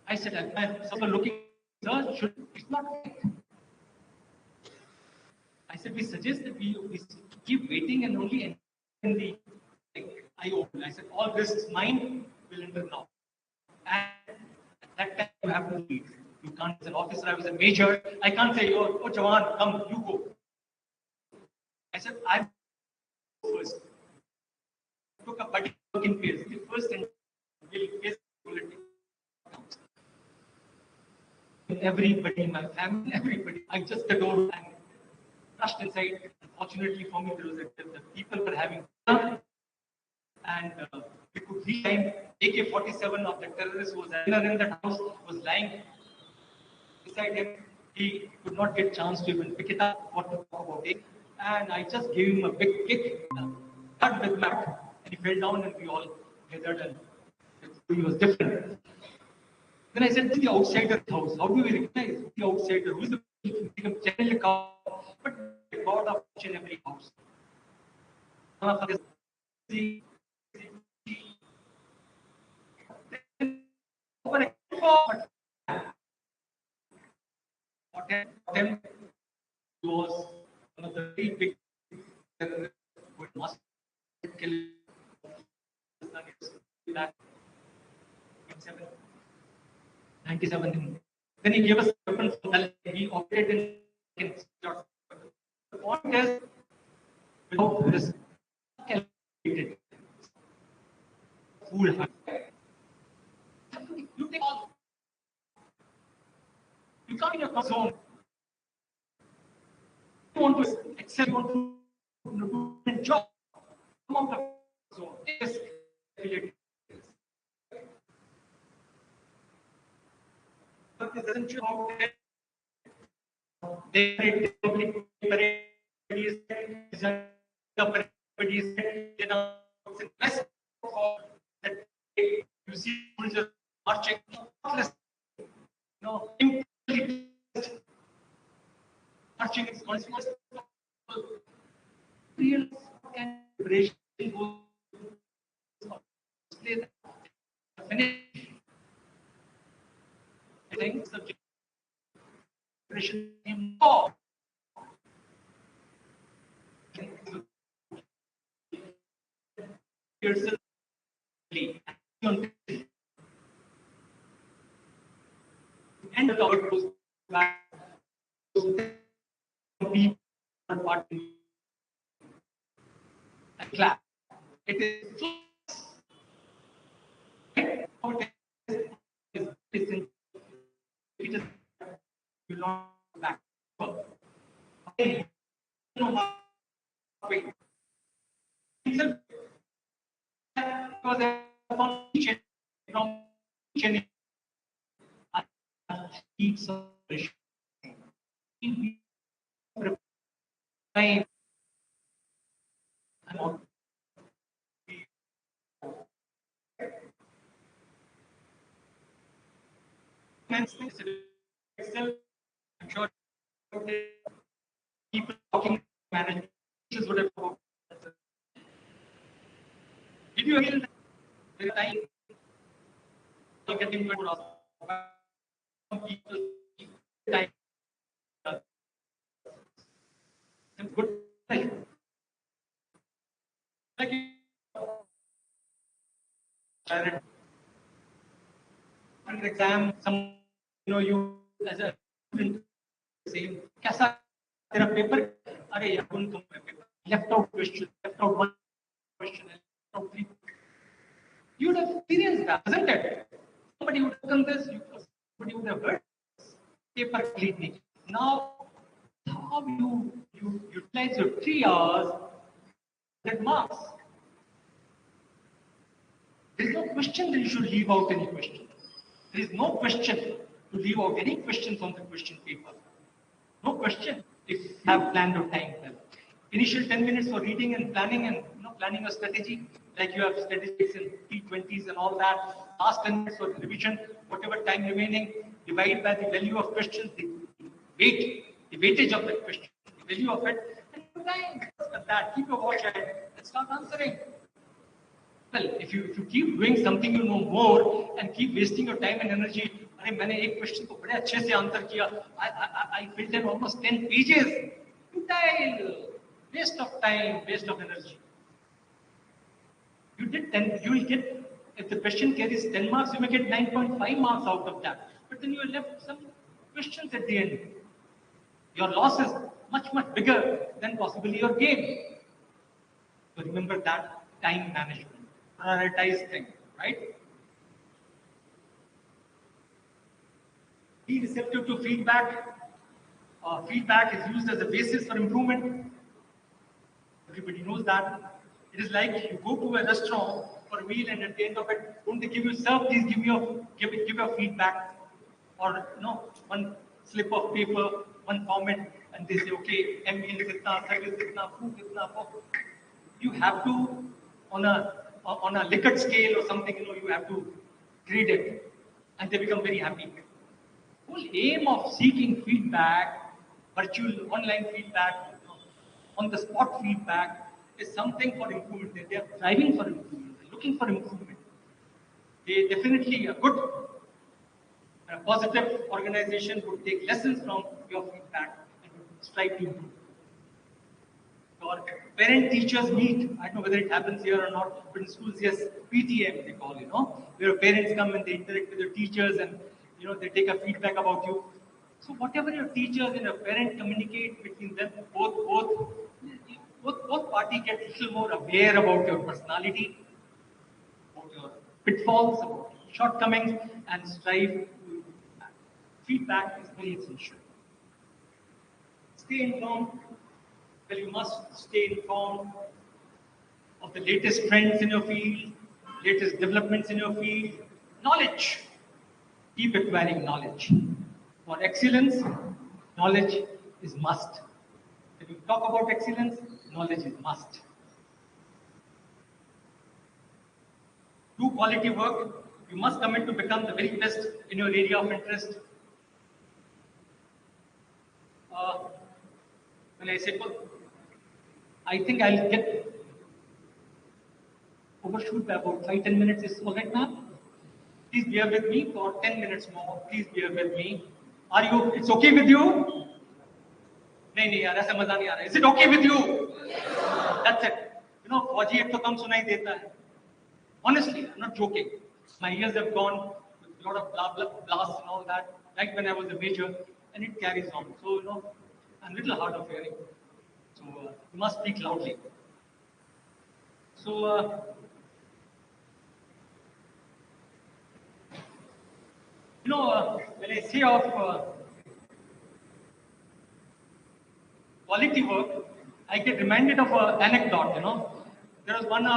I said, I'm someone looking, sir, it's not right. I said, we suggest that we keep waiting and only enter in the IO. I said, all risks mine will enter now. And at that time, you have to lead. You can't, as an officer, I was a major. I can't say, oh Jawan, come, you go. I said, I first. I took a buddy working phase. The first and will face politics. Everybody in my family, everybody. I just adored and rushed inside. Unfortunately for me, there was the people were having fun, and we could reach time. AK-47 of the terrorist who was in the house was lying beside him. He could not get chance to even pick it up, what to talk about it. And I just gave him a big kick, cut with mat, and he fell down, and we all gathered, and he was different. Then I said, to the outsider house, how do we recognize the outsider? Who is the channel? But God of each and every house. Them was one of the very big terrorists who must kill 97. Then he gave us a weapon from Al. He operated in shots. The point is, without risk, calculated. Fool. You take all. You come in your comfort zone. You want to excel, you want to do a job. Come out of the zone. Risk calculated. But the essential of they you see soldiers marching, marching is consequence. Real calibration goes finish. I think subject more. Yourself and the cover goes back. People are part and clap. It is it is not back. Because from each and keeps time and all. I'm sure people talking management would have. Did you feel the time getting good people time good like under exam some you as a student same कैसा तेरा paper अरे यार तुम paper left out question left out one question left out three you would have experienced that isn't it somebody would have done this somebody would have heard paper cleaning now how you utilize your 3 hours that marks there is no question that you should leave out any question there is no question to leave out any questions on the question paper no question if you have planned your time well. Initial 10 minutes for reading and planning and planning a strategy like you have statistics and T20s and all that. Last 10 minutes for revision, whatever time remaining, divide by the value of questions, the weightage of the question, the value of it, and time at that. Keep your watch ahead and start answering. Well, if you keep doing something you know more and keep wasting your time and energy, अरे मैंने एक question को बड़े अच्छे से answer किया, I filled in almost 10 pages. Futile, waste of time, waste of energy. You did 10, you will get, if the question carries 10 marks, you may get 9.5 marks out of that. But then you are left some questions at the end. Your loss is much, much bigger than possibly your gain. So remember that time management, prioritize things, right? Be receptive to feedback. Feedback is used as a basis for improvement. Everybody knows that. It is like you go to a restaurant for a meal, and at the end of it, don't they give you serve? Please give your feedback, or one slip of paper, one comment, and they say, okay, meal kitna, service kitna, food kitna. You have to on a Likert scale or something. You have to grade it, and they become very happy. The whole aim of seeking feedback, virtual online feedback, on the spot feedback is something for improvement. They are striving for improvement, looking for improvement. They definitely a good, a positive organization would take lessons from your feedback and strive to improve. Or parent-teachers meet. I don't know whether it happens here or not, but in schools, yes, PTM they call, where parents come and they interact with their teachers and they take a feedback about you. So whatever your teachers and your parent communicate between them, both parties get a little more aware about your personality, about your pitfalls, about your shortcomings, and strive to improve that. Feedback is very essential. Stay informed. Well, you must stay informed of the latest trends in your field, latest developments in your field. Knowledge. Keep acquiring knowledge. For excellence, knowledge is must. When you talk about excellence, knowledge is must. Do quality work. You must commit to become the very best in your area of interest. When I say, I think I'll get overshoot by about 5-10 minutes. Is all right, ma'am? Please bear with me for 10 minutes more. Please bear with me. Are you? It's okay with you? नहीं यार ऐसा मजा नहीं आ रहा. Is it okay with you? That's it. फौजी एक तो कम सुनाई देता है. Honestly, I'm not joking. My ears have gone lot of blah blah blasts and all that, like when I was a major, and it carries on. So I'm a little hard of hearing. So you must speak loudly. So when I say of quality work, I get reminded of an anecdote. There was one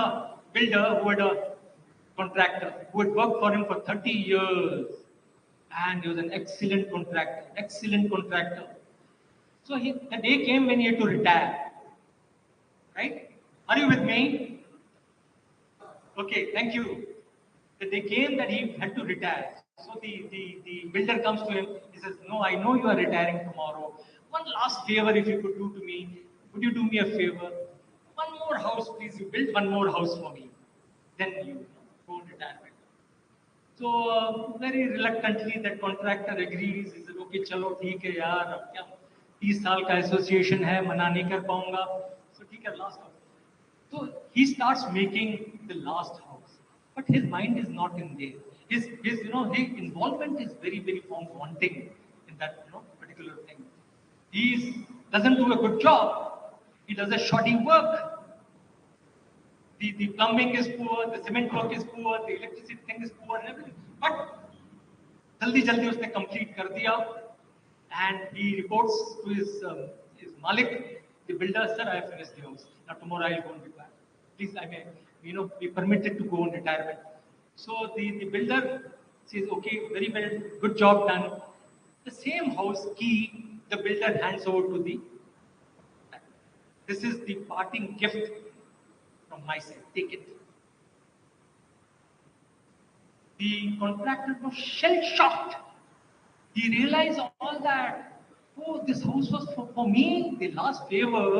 builder who had a contractor who had worked for him for 30 years, and he was an excellent contractor, excellent contractor. So the day came when he had to retire. Right? Are you with me? Okay, thank you. The day came that he had to retire. So the builder comes to him. He says, "No, I know you are retiring tomorrow. One last favor, if you could do to me. Would you do me a favor? One more house, please. You build one more house for me. Then you go on retirement." So very reluctantly that contractor agrees. He said, "Okay, चलो ठीक है यार, अब क्या 30 साल का association है, मना नहीं कर पाऊंगा." So ठीक है, last house. So he starts making the last house, but his mind is not in there. His involvement is very very wanting in that particular thing. He doesn't do a good job. He does a shoddy work. The plumbing is poor, the cement work is poor, the electricity thing is poor, and everything. But जल्दी जल्दी उसने complete कर दिया, and he reports to his Malik, the builder, "Sir, I have finished the house. Now tomorrow I will go and retire. Please, I may be permitted to go on retirement." So the builder says, "Okay, very well, good job done." The same house key the builder hands over to the. "This is the parting gift from my side. Take it." The contractor was shell-shocked. He realized all that. Oh, this house was for me. The last favor,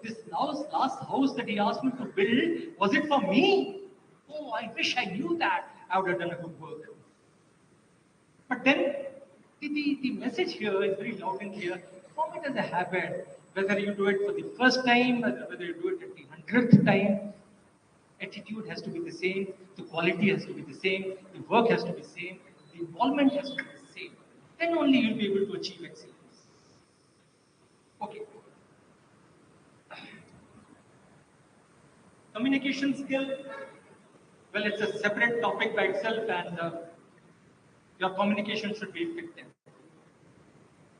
this last house that he asked me to build, was it for me? Oh, I wish I knew that. I would have done a good work. But then the message here is very loud and clear. Form it as a habit. Whether you do it for the first time, whether you do it at the 100th time, attitude has to be the same, the quality has to be the same, the work has to be the same, the involvement has to be the same. Then only you'll be able to achieve excellence. Okay. Communication skill, well, it's a separate topic by itself, and your communication should be effective.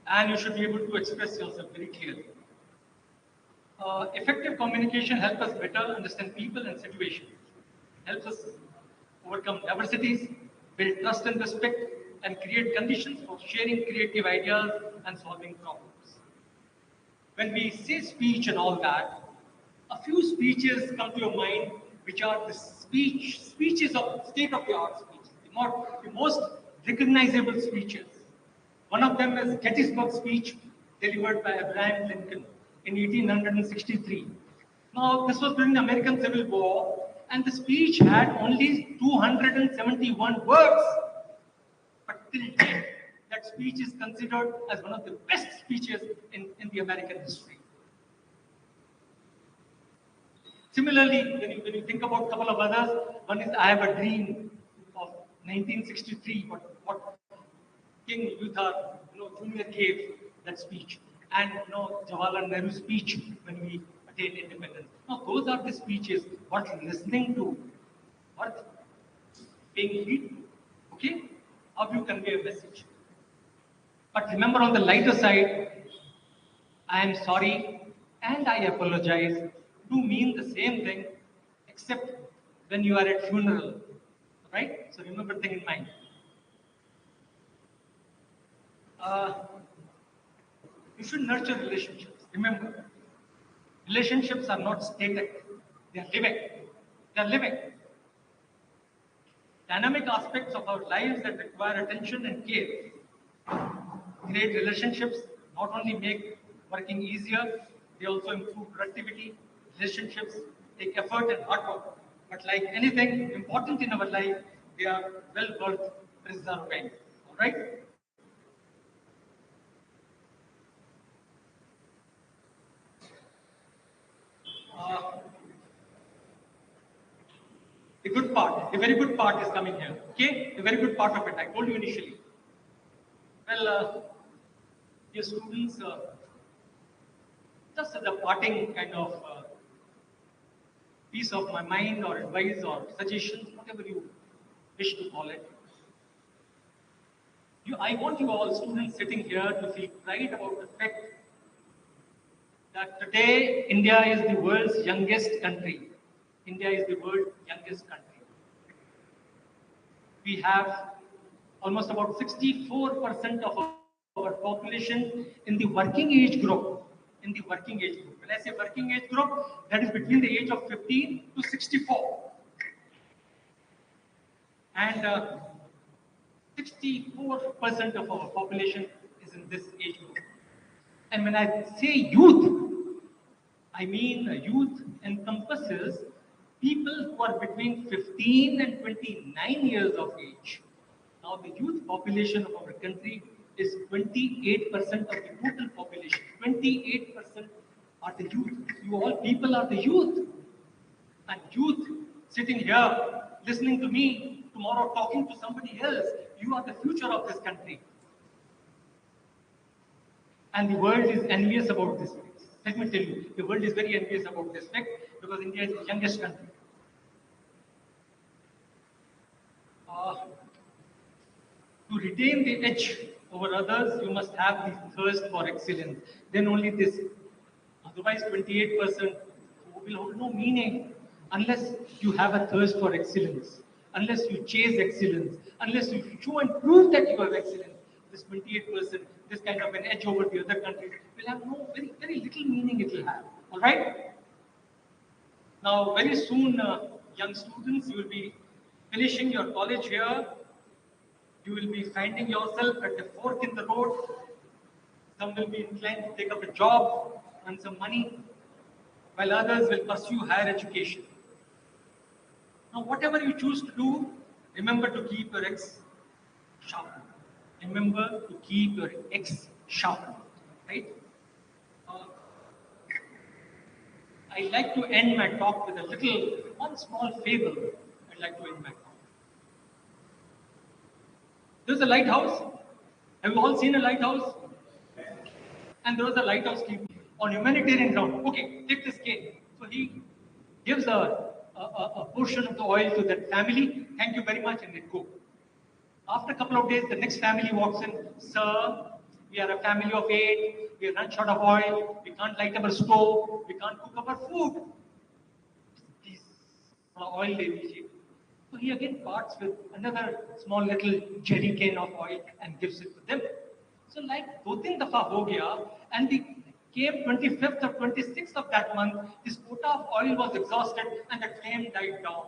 And you should be able to express yourself very clearly. Effective communication helps us better understand people and situations, helps us overcome diversities, build trust and respect, and create conditions for sharing creative ideas and solving problems. When we say speech and all that, a few speeches come to your mind, which are the speeches of state-of-the-art speeches, the most recognizable speeches. One of them is Gettysburg Speech, delivered by Abraham Lincoln in 1863. Now, this was during the American Civil War, and the speech had only 271 words. But till date, that speech is considered as one of the best speeches in the American history. Similarly, when you think about a couple of others, one is "I Have a Dream" of 1963, what King Luther, Jr. gave that speech, and Jawaharlal Nehru's speech when we attained independence. Now, those are the speeches worth listening to, worth paying heed to. Okay, how do you convey a message? But remember, on the lighter side, "I am sorry" and "I apologize" do mean the same thing, except when you are at funeral, right? So remember thing in mind. You should nurture relationships. Remember, relationships are not static; they are living. They are living. Dynamic aspects of our lives that require attention and care. Great relationships not only make working easier, they also improve productivity. Relationships take effort and hard work. But like anything important in our life, they are well worth preserving. All right? The good part, the very good part is coming here. Okay, the very good part of it. I told you initially. Well, dear students, just as a parting kind of piece of my mind or advice or suggestions, whatever you wish to call it. I want you all students sitting here to feel pride about the fact that today India is the world's youngest country. India is the world's youngest country. We have almost about 64% of our population in the working age group. In the working age group. When I say working age group, that is between the age of 15 to 64. And 64% of our population is in this age group. And when I say youth, I mean youth encompasses people who are between 15 and 29 years of age. Now the youth population of our country is 28% of the total population. 28% are the youth. You all people are the youth. And youth sitting here, listening to me, tomorrow talking to somebody else, you are the future of this country. And the world is envious about this. Let me tell you, the world is very envious about this fact because India is the youngest country. To retain the edge over others, you must have the thirst for excellence. Then only this. Otherwise, 28% will have no meaning unless you have a thirst for excellence, unless you chase excellence, unless you show and prove that you have excellence. This 28%, this kind of an edge over the other countries, will have no very, very little meaning it will have. All right? Now, very soon, young students, you will be finishing your college here. You will be finding yourself at the fork in the road. Some will be inclined to take up a job, earn some money, while others will pursue higher education. Now, whatever you choose to do, remember to keep your X sharp. Remember to keep your X sharp, right? I'd like to end my talk with one small fable. I'd like to end my talk. There's a lighthouse. Have you all seen a lighthouse? And there was a lighthouse keeper on humanitarian ground. Okay, take this case. So he gives a portion of the oil to that family. Thank you very much, and they go. After a couple of days, the next family walks in. Sir, we are a family of 8. We run short of oil. We can't light our stove. We can't cook our food. Please, oil ले लीजिए. So he again parts with another small little jerry can of oil and gives it to them. So like 2-3 dafa ho gaya, and the came 25th or 26th of that month, his quota of oil was exhausted and the flame died down.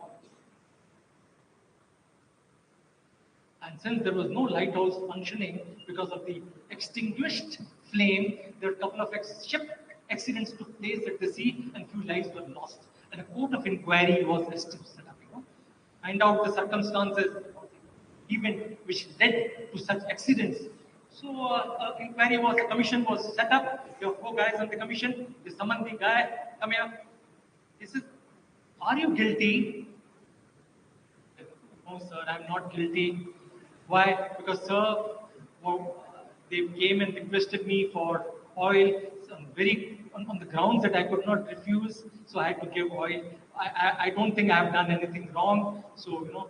And since there was no lighthouse functioning because of the extinguished flame, there were a couple of ship accidents took place at the sea and few lives were lost. And a court of inquiry was set up, find out the circumstances, event which led to such accidents. So a commission was set up. There were 4 guys on the commission. They summoned the guy, come here. He says, are you guilty? No, sir, I'm not guilty. Why? Because, sir, they came and requested me for oil on the grounds that I could not refuse, so I had to give oil. I don't think I have done anything wrong, so,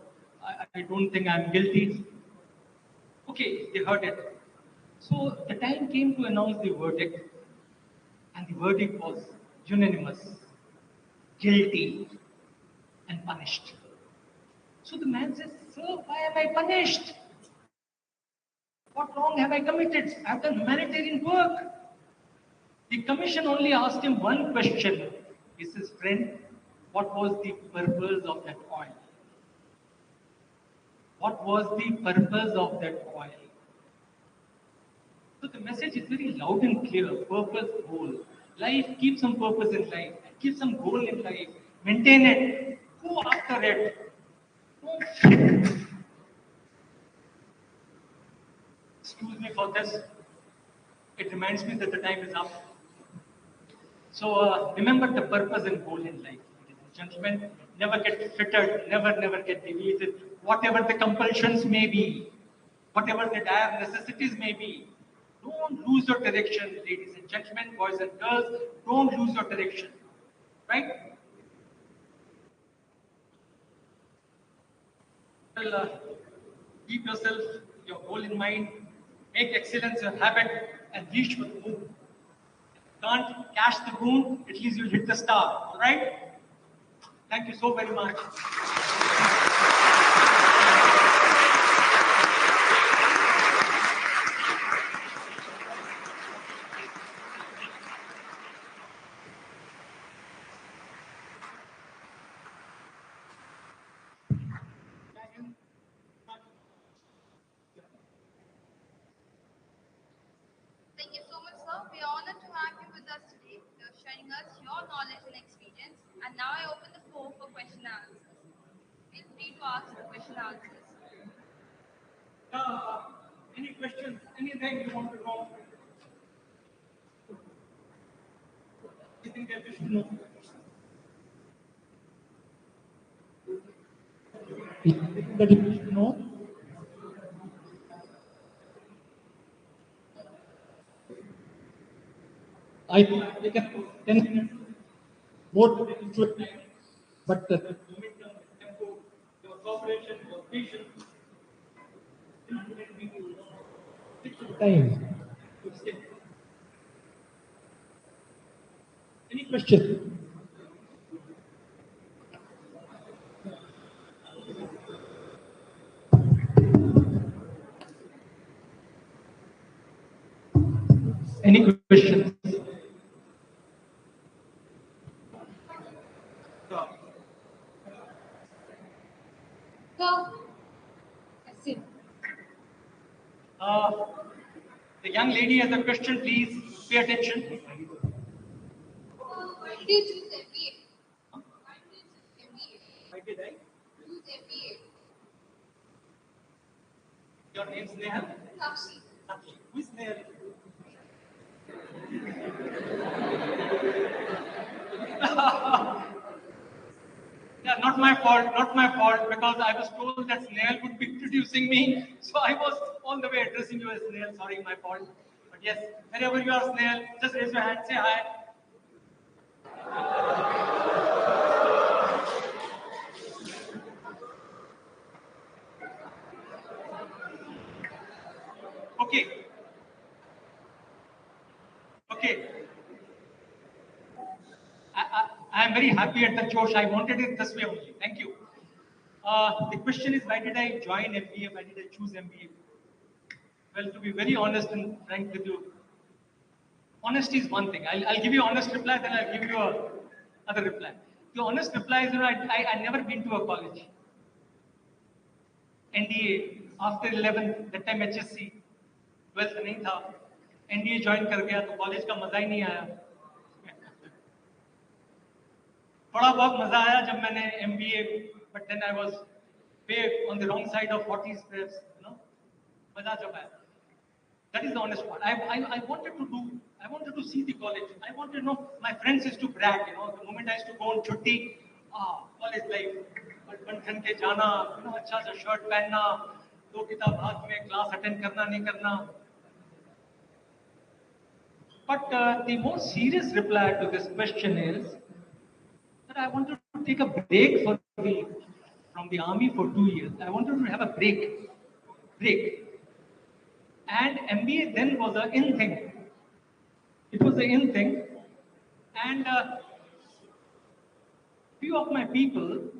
I don't think I'm guilty. Okay, they heard it. So the time came to announce the verdict, and the verdict was unanimous, guilty, and punished. So the man says, sir, why am I punished? What wrong have I committed? I have done humanitarian work. The commission only asked him one question. He says, friend, what was the purpose of that oil? What was the purpose of that oil? So the message is very loud and clear. Purpose, goal. Life, keep some purpose in life. Keep some goal in life. Maintain it. Go after it. Don't excuse me for this. It reminds me that the time is up. So remember the purpose and goal in life, ladies and Gentlemen, never get fitted, never get deviated. Whatever the compulsions may be, whatever the dire necessities may be, don't lose your direction, ladies and gentlemen, boys and girls. Don't lose your direction, right? Well, keep yourself, your goal in mind. Make excellence your habit and reach for the moon. Can't catch the moon, at least you'll hit the star. All right? Thank you so very much. Thank you so much, sir. We are honored to have you with us today. You're sharing us your knowledge and experience. And now I open the floor for question and answers. Feel free to ask the question and answers. Any questions? Anything you want to know? Anything that you should know? Anything that you should know? I think I can 10 minutes more to get into it, but momentum, tempo, your cooperation, your patience, time. Any question? Any questions? Sir, question. Uh, the young lady has a question, please pay attention. Why did you choose MBA? Why did you choose MBA? Why did I? Choose MBA. Your name's Nehal? Sakshi. Sakshi. Who is Nehal? Yeah, not my fault, because I was told that Snail would be introducing me, so I was all the way addressing you as Snail. Sorry, my fault. But yes, wherever you are, Snail, just raise your hand, say hi. Okay. Okay. I am very happy at the Josh. I wanted it this way only. Thank you. The question is, why did I join MBA? Why did I choose MBA? Well, to be very honest and frank with you, honesty is one thing. I'll give you honest reply, then I'll give you a other reply. The honest reply is, I never been to a college. NDA, after 11, that time HSC, 12th नहीं था. NDA join कर गया तो college का मजा ही नहीं आया. थोड़ा बहुत मजा आया जब मैंने MBA, but then I was way on the wrong side of 40s perhaps, मजा जब आया. That is the honest part. I wanted to see the college. I wanted to know, my friends used to brag, the moment I used to go on chutti, college life, बन ठन के जाना, अच्छा सा shirt पहनना, 2 किताब हाथ में, क्लास अटेंड करना नहीं करना. But the more serious reply to this question is that I wanted to take a break from the army for 2 years. I wanted to have a break. And MBA then was an in thing. It was an in thing. And few of my people,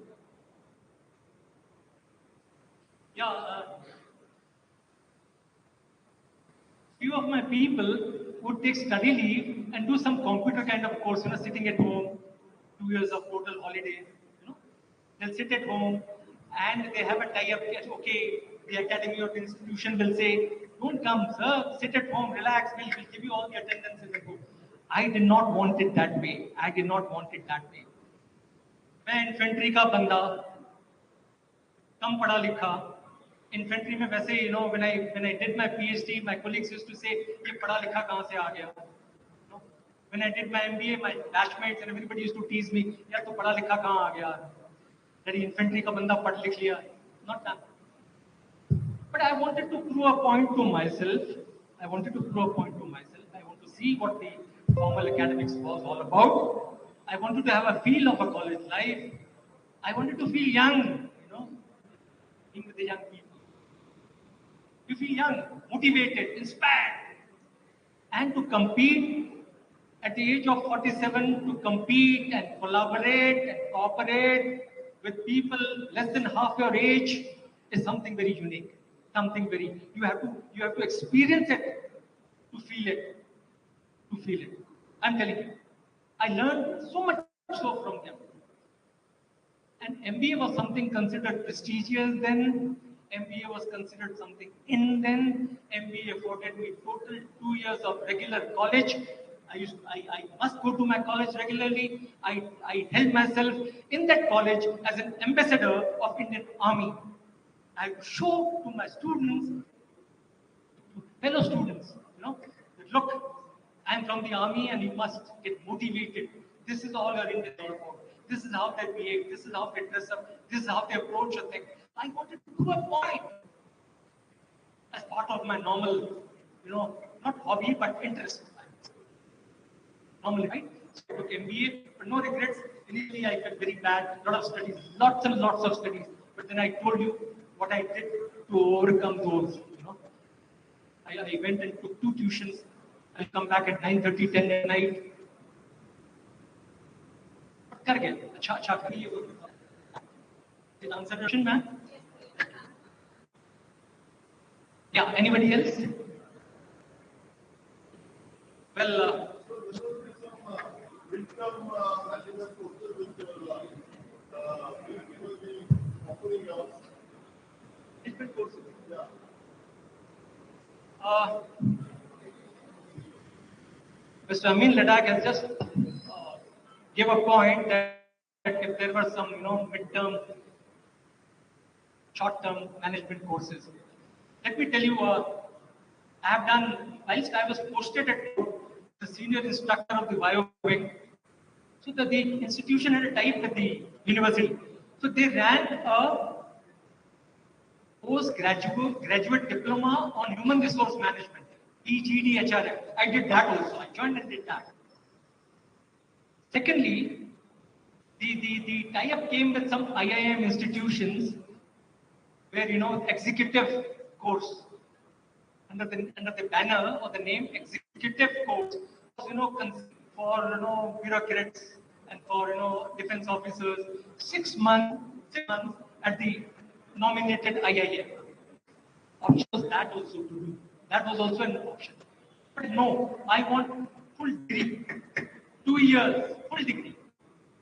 would take study leave and do some computer kind of course, sitting at home, 2 years of total holidays, They'll sit at home and they have a tie-up, okay, the academy or the institution will say, don't come, sir, sit at home, relax, we'll give you all the attendance in the book. I did not want it that way. मैं infantry का बंदा, कम पढ़ा लिखा. Infantry में वैसे ही, when I did my PhD, my colleagues used to say, ये पढ़ा लिखा कहाँ से आ गया? When I did my MBA, my batchmates and everybody used to tease me, "यार तू पढ़ा लिखा कहाँ आ गया? तेरी infantry का बंदा पढ़ लिख लिया." Not done. But I wanted to prove a point to myself. I wanted to prove a point to myself. I want to see what the formal academics was all about. I wanted to have a feel of a college life. I wanted to feel young, being with the young people. You feel young, motivated, inspired, and to compete at the age of 47, to compete and collaborate and cooperate with people less than half your age is something very unique. Something very you have to experience it to feel it. To feel it. I'm telling you, I learned so much so from them. And MBA was something considered prestigious then. MBA was considered something in then. MBA afforded me total 2 years of regular college. I must go to my college regularly. I held myself in that college as an ambassador of Indian Army. I would show to my students, fellow students, that look, I'm from the army and you must get motivated. This is all your Indians are about. This is how they behave. This is how they dress up. This is how they approach a thing. I wanted to prove a point as part of my normal, not hobby but interest. Normally, right? So I took MBA, but no regrets. Initially, I felt very bad. Lot of studies, lots and lots of studies. But then I told you what I did to overcome those. I went and took 2 tuitions. I come back at 9:30, 10 at night. कर गया अच्छा अच्छा करिए did answer the question, man? Yeah, anybody else? Well, different courses. Mr. Amin Ladakh has just give a point that if there were some, mid-term, short-term management courses. Let me tell you, I have done, whilst I was posted at the senior instructor of the bio wing, so that the institution had a tie with the university. So they ran a graduate diploma on human resource management, PGDHRF. I did that also. I joined and did that. Secondly, the tie-up came with some IIM institutions where, executive course under the banner or the name executive course, for, bureaucrats and for, defense officers, 6 months at the nominated IIM. Option was that also to do. That was also an option. But no, I want full degree, 2 years, full degree.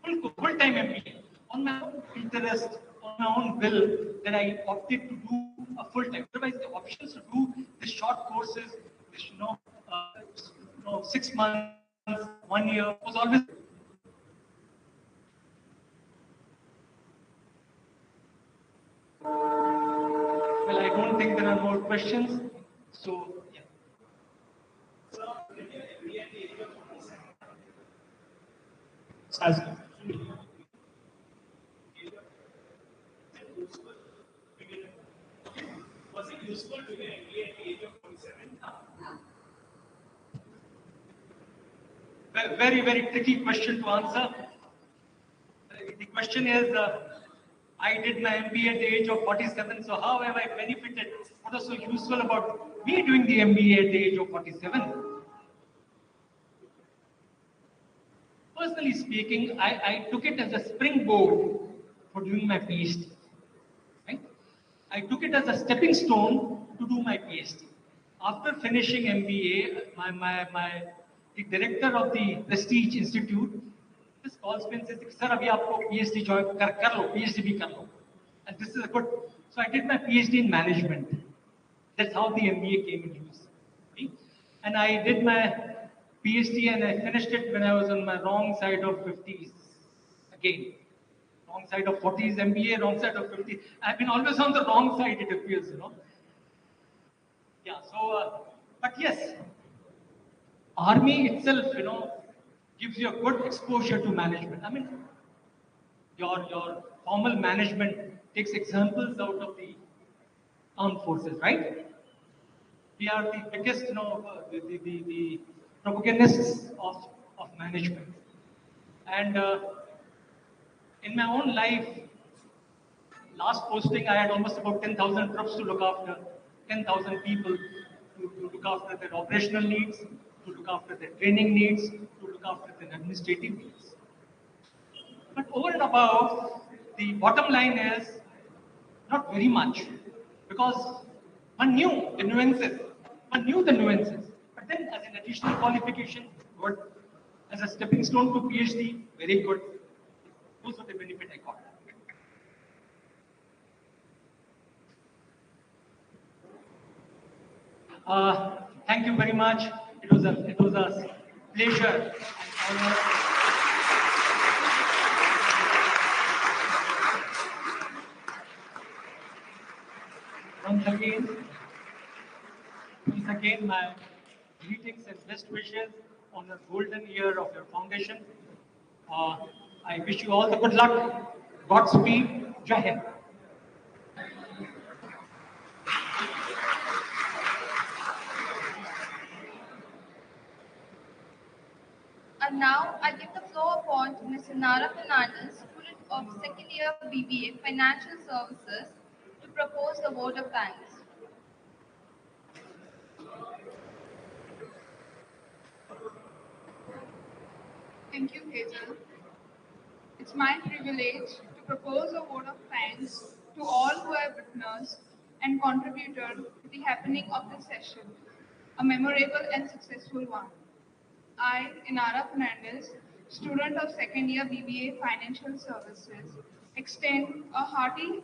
Full-time MBA on my own interest, on my own will, that I opted to do a full-time. Otherwise, the options to do the short courses, this, 6 months, 1 year was always. Well, I don't think there are more questions. So, yeah. Was it useful to get MBA at the age of 47? Very, very tricky question to answer. The question is, I did my MBA at the age of 47, so how have I benefited? What was so useful about me doing the MBA at the age of 47? Personally speaking, I took it as a springboard for doing my PhD. Right? I took it as a stepping stone to do my PhD. After finishing MBA, the director of the Prestige Institute just calls me and says, "Sir, abhi aapko PhD join kar lo, PhD bhi kar lo." And this is a good. So I did my PhD in management. That's how the MBA came into use. Okay? And I did my PhD and I finished it when I was on my wrong side of 50s. Again, wrong side of 40s MBA, wrong side of 50s. I've been always on the wrong side, it appears, Yeah, so, but yes, army itself, gives you a good exposure to management. I mean, your formal management takes examples out of the armed forces, right? We are the biggest, the propagandists of management. And in my own life, last posting, I had almost about 10,000 troops to look after, 10,000 people to look after their operational needs, to look after their training needs, to look after their administrative needs. But over and above, the bottom line is not very much because one knew the nuances, one knew the nuances. But then, as an additional qualification, good. As a stepping stone to PhD, very good. Those were the benefit I got. Thank you very much. It was a pleasure and honor. Once again, my greetings and best wishes on the golden year of your foundation. Uh, I wish you all the good luck. Godspeed. Jai Hind. And now I give the floor upon to Ms. Nara Fernandez, student of second year BBA Financial Services, to propose the vote of thanks. Thank you, Hazel. It's my privilege to propose a vote of thanks to all who have witnessed and contributed to the happening of this session, a memorable and successful one. I, Inara Fernandez, student of second year BBA Financial Services, extend a hearty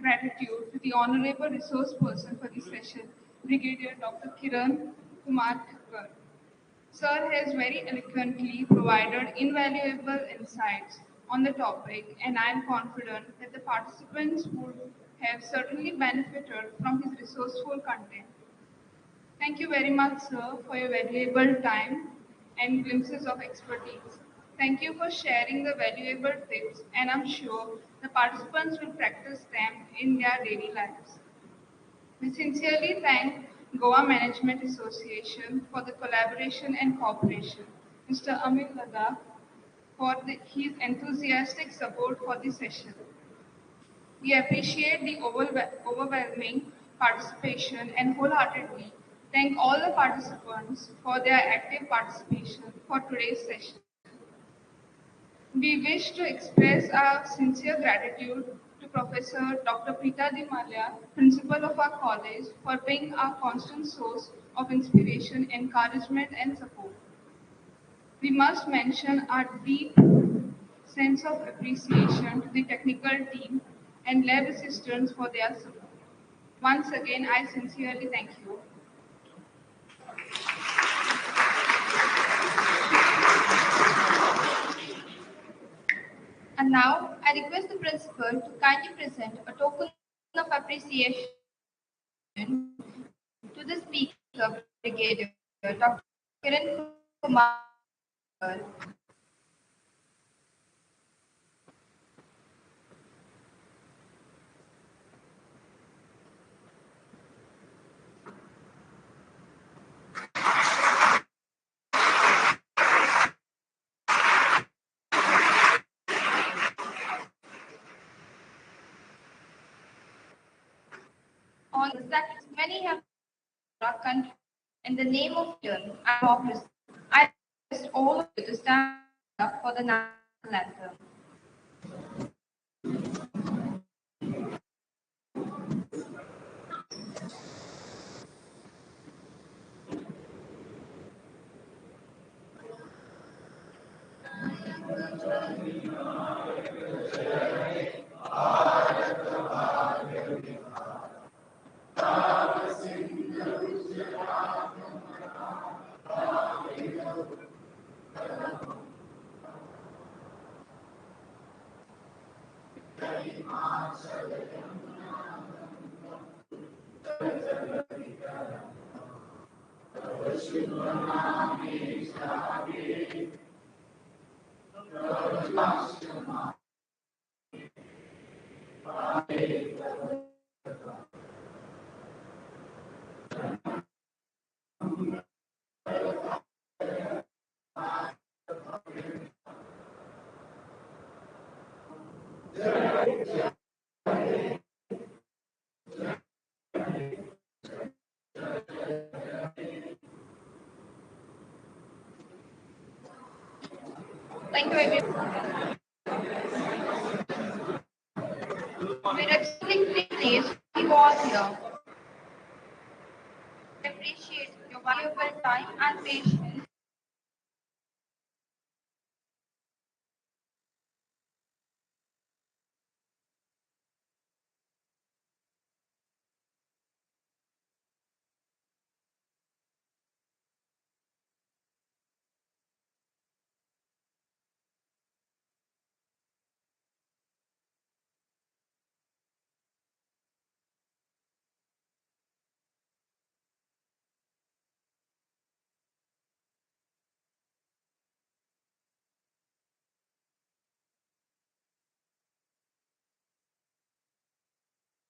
gratitude to the Honorable Resource Person for this session, Brigadier Dr. Kiran Kumar Thakkar. Sir has very eloquently provided invaluable insights on the topic, and I am confident that the participants would have certainly benefited from his resourceful content. Thank you very much, sir, for your valuable time and glimpses of expertise. Thank you for sharing the valuable tips, and I'm sure the participants will practice them in their daily lives. We sincerely thank Goa Management Association for the collaboration and cooperation, Mr. Amit Ladakh for his enthusiastic support for the session. We appreciate the overwhelming participation and wholeheartedly thank all the participants for their active participation for today's session. We wish to express our sincere gratitude to Professor Dr. Preeta Di Malia, Principal of our college, for being our constant source of inspiration, encouragement, and support. We must mention our deep sense of appreciation to the technical team and lab assistants for their support. Once again, I sincerely thank you. And now I request the principal to kindly present a token of appreciation to the speaker, Brigadier Dr. Kiran Kumar. On that many have our country in the name of freedom and democracy. I request all of you to stand up for the national anthem. Thank you, everyone. We're extremely pleased you all here. We appreciate your valuable time and patience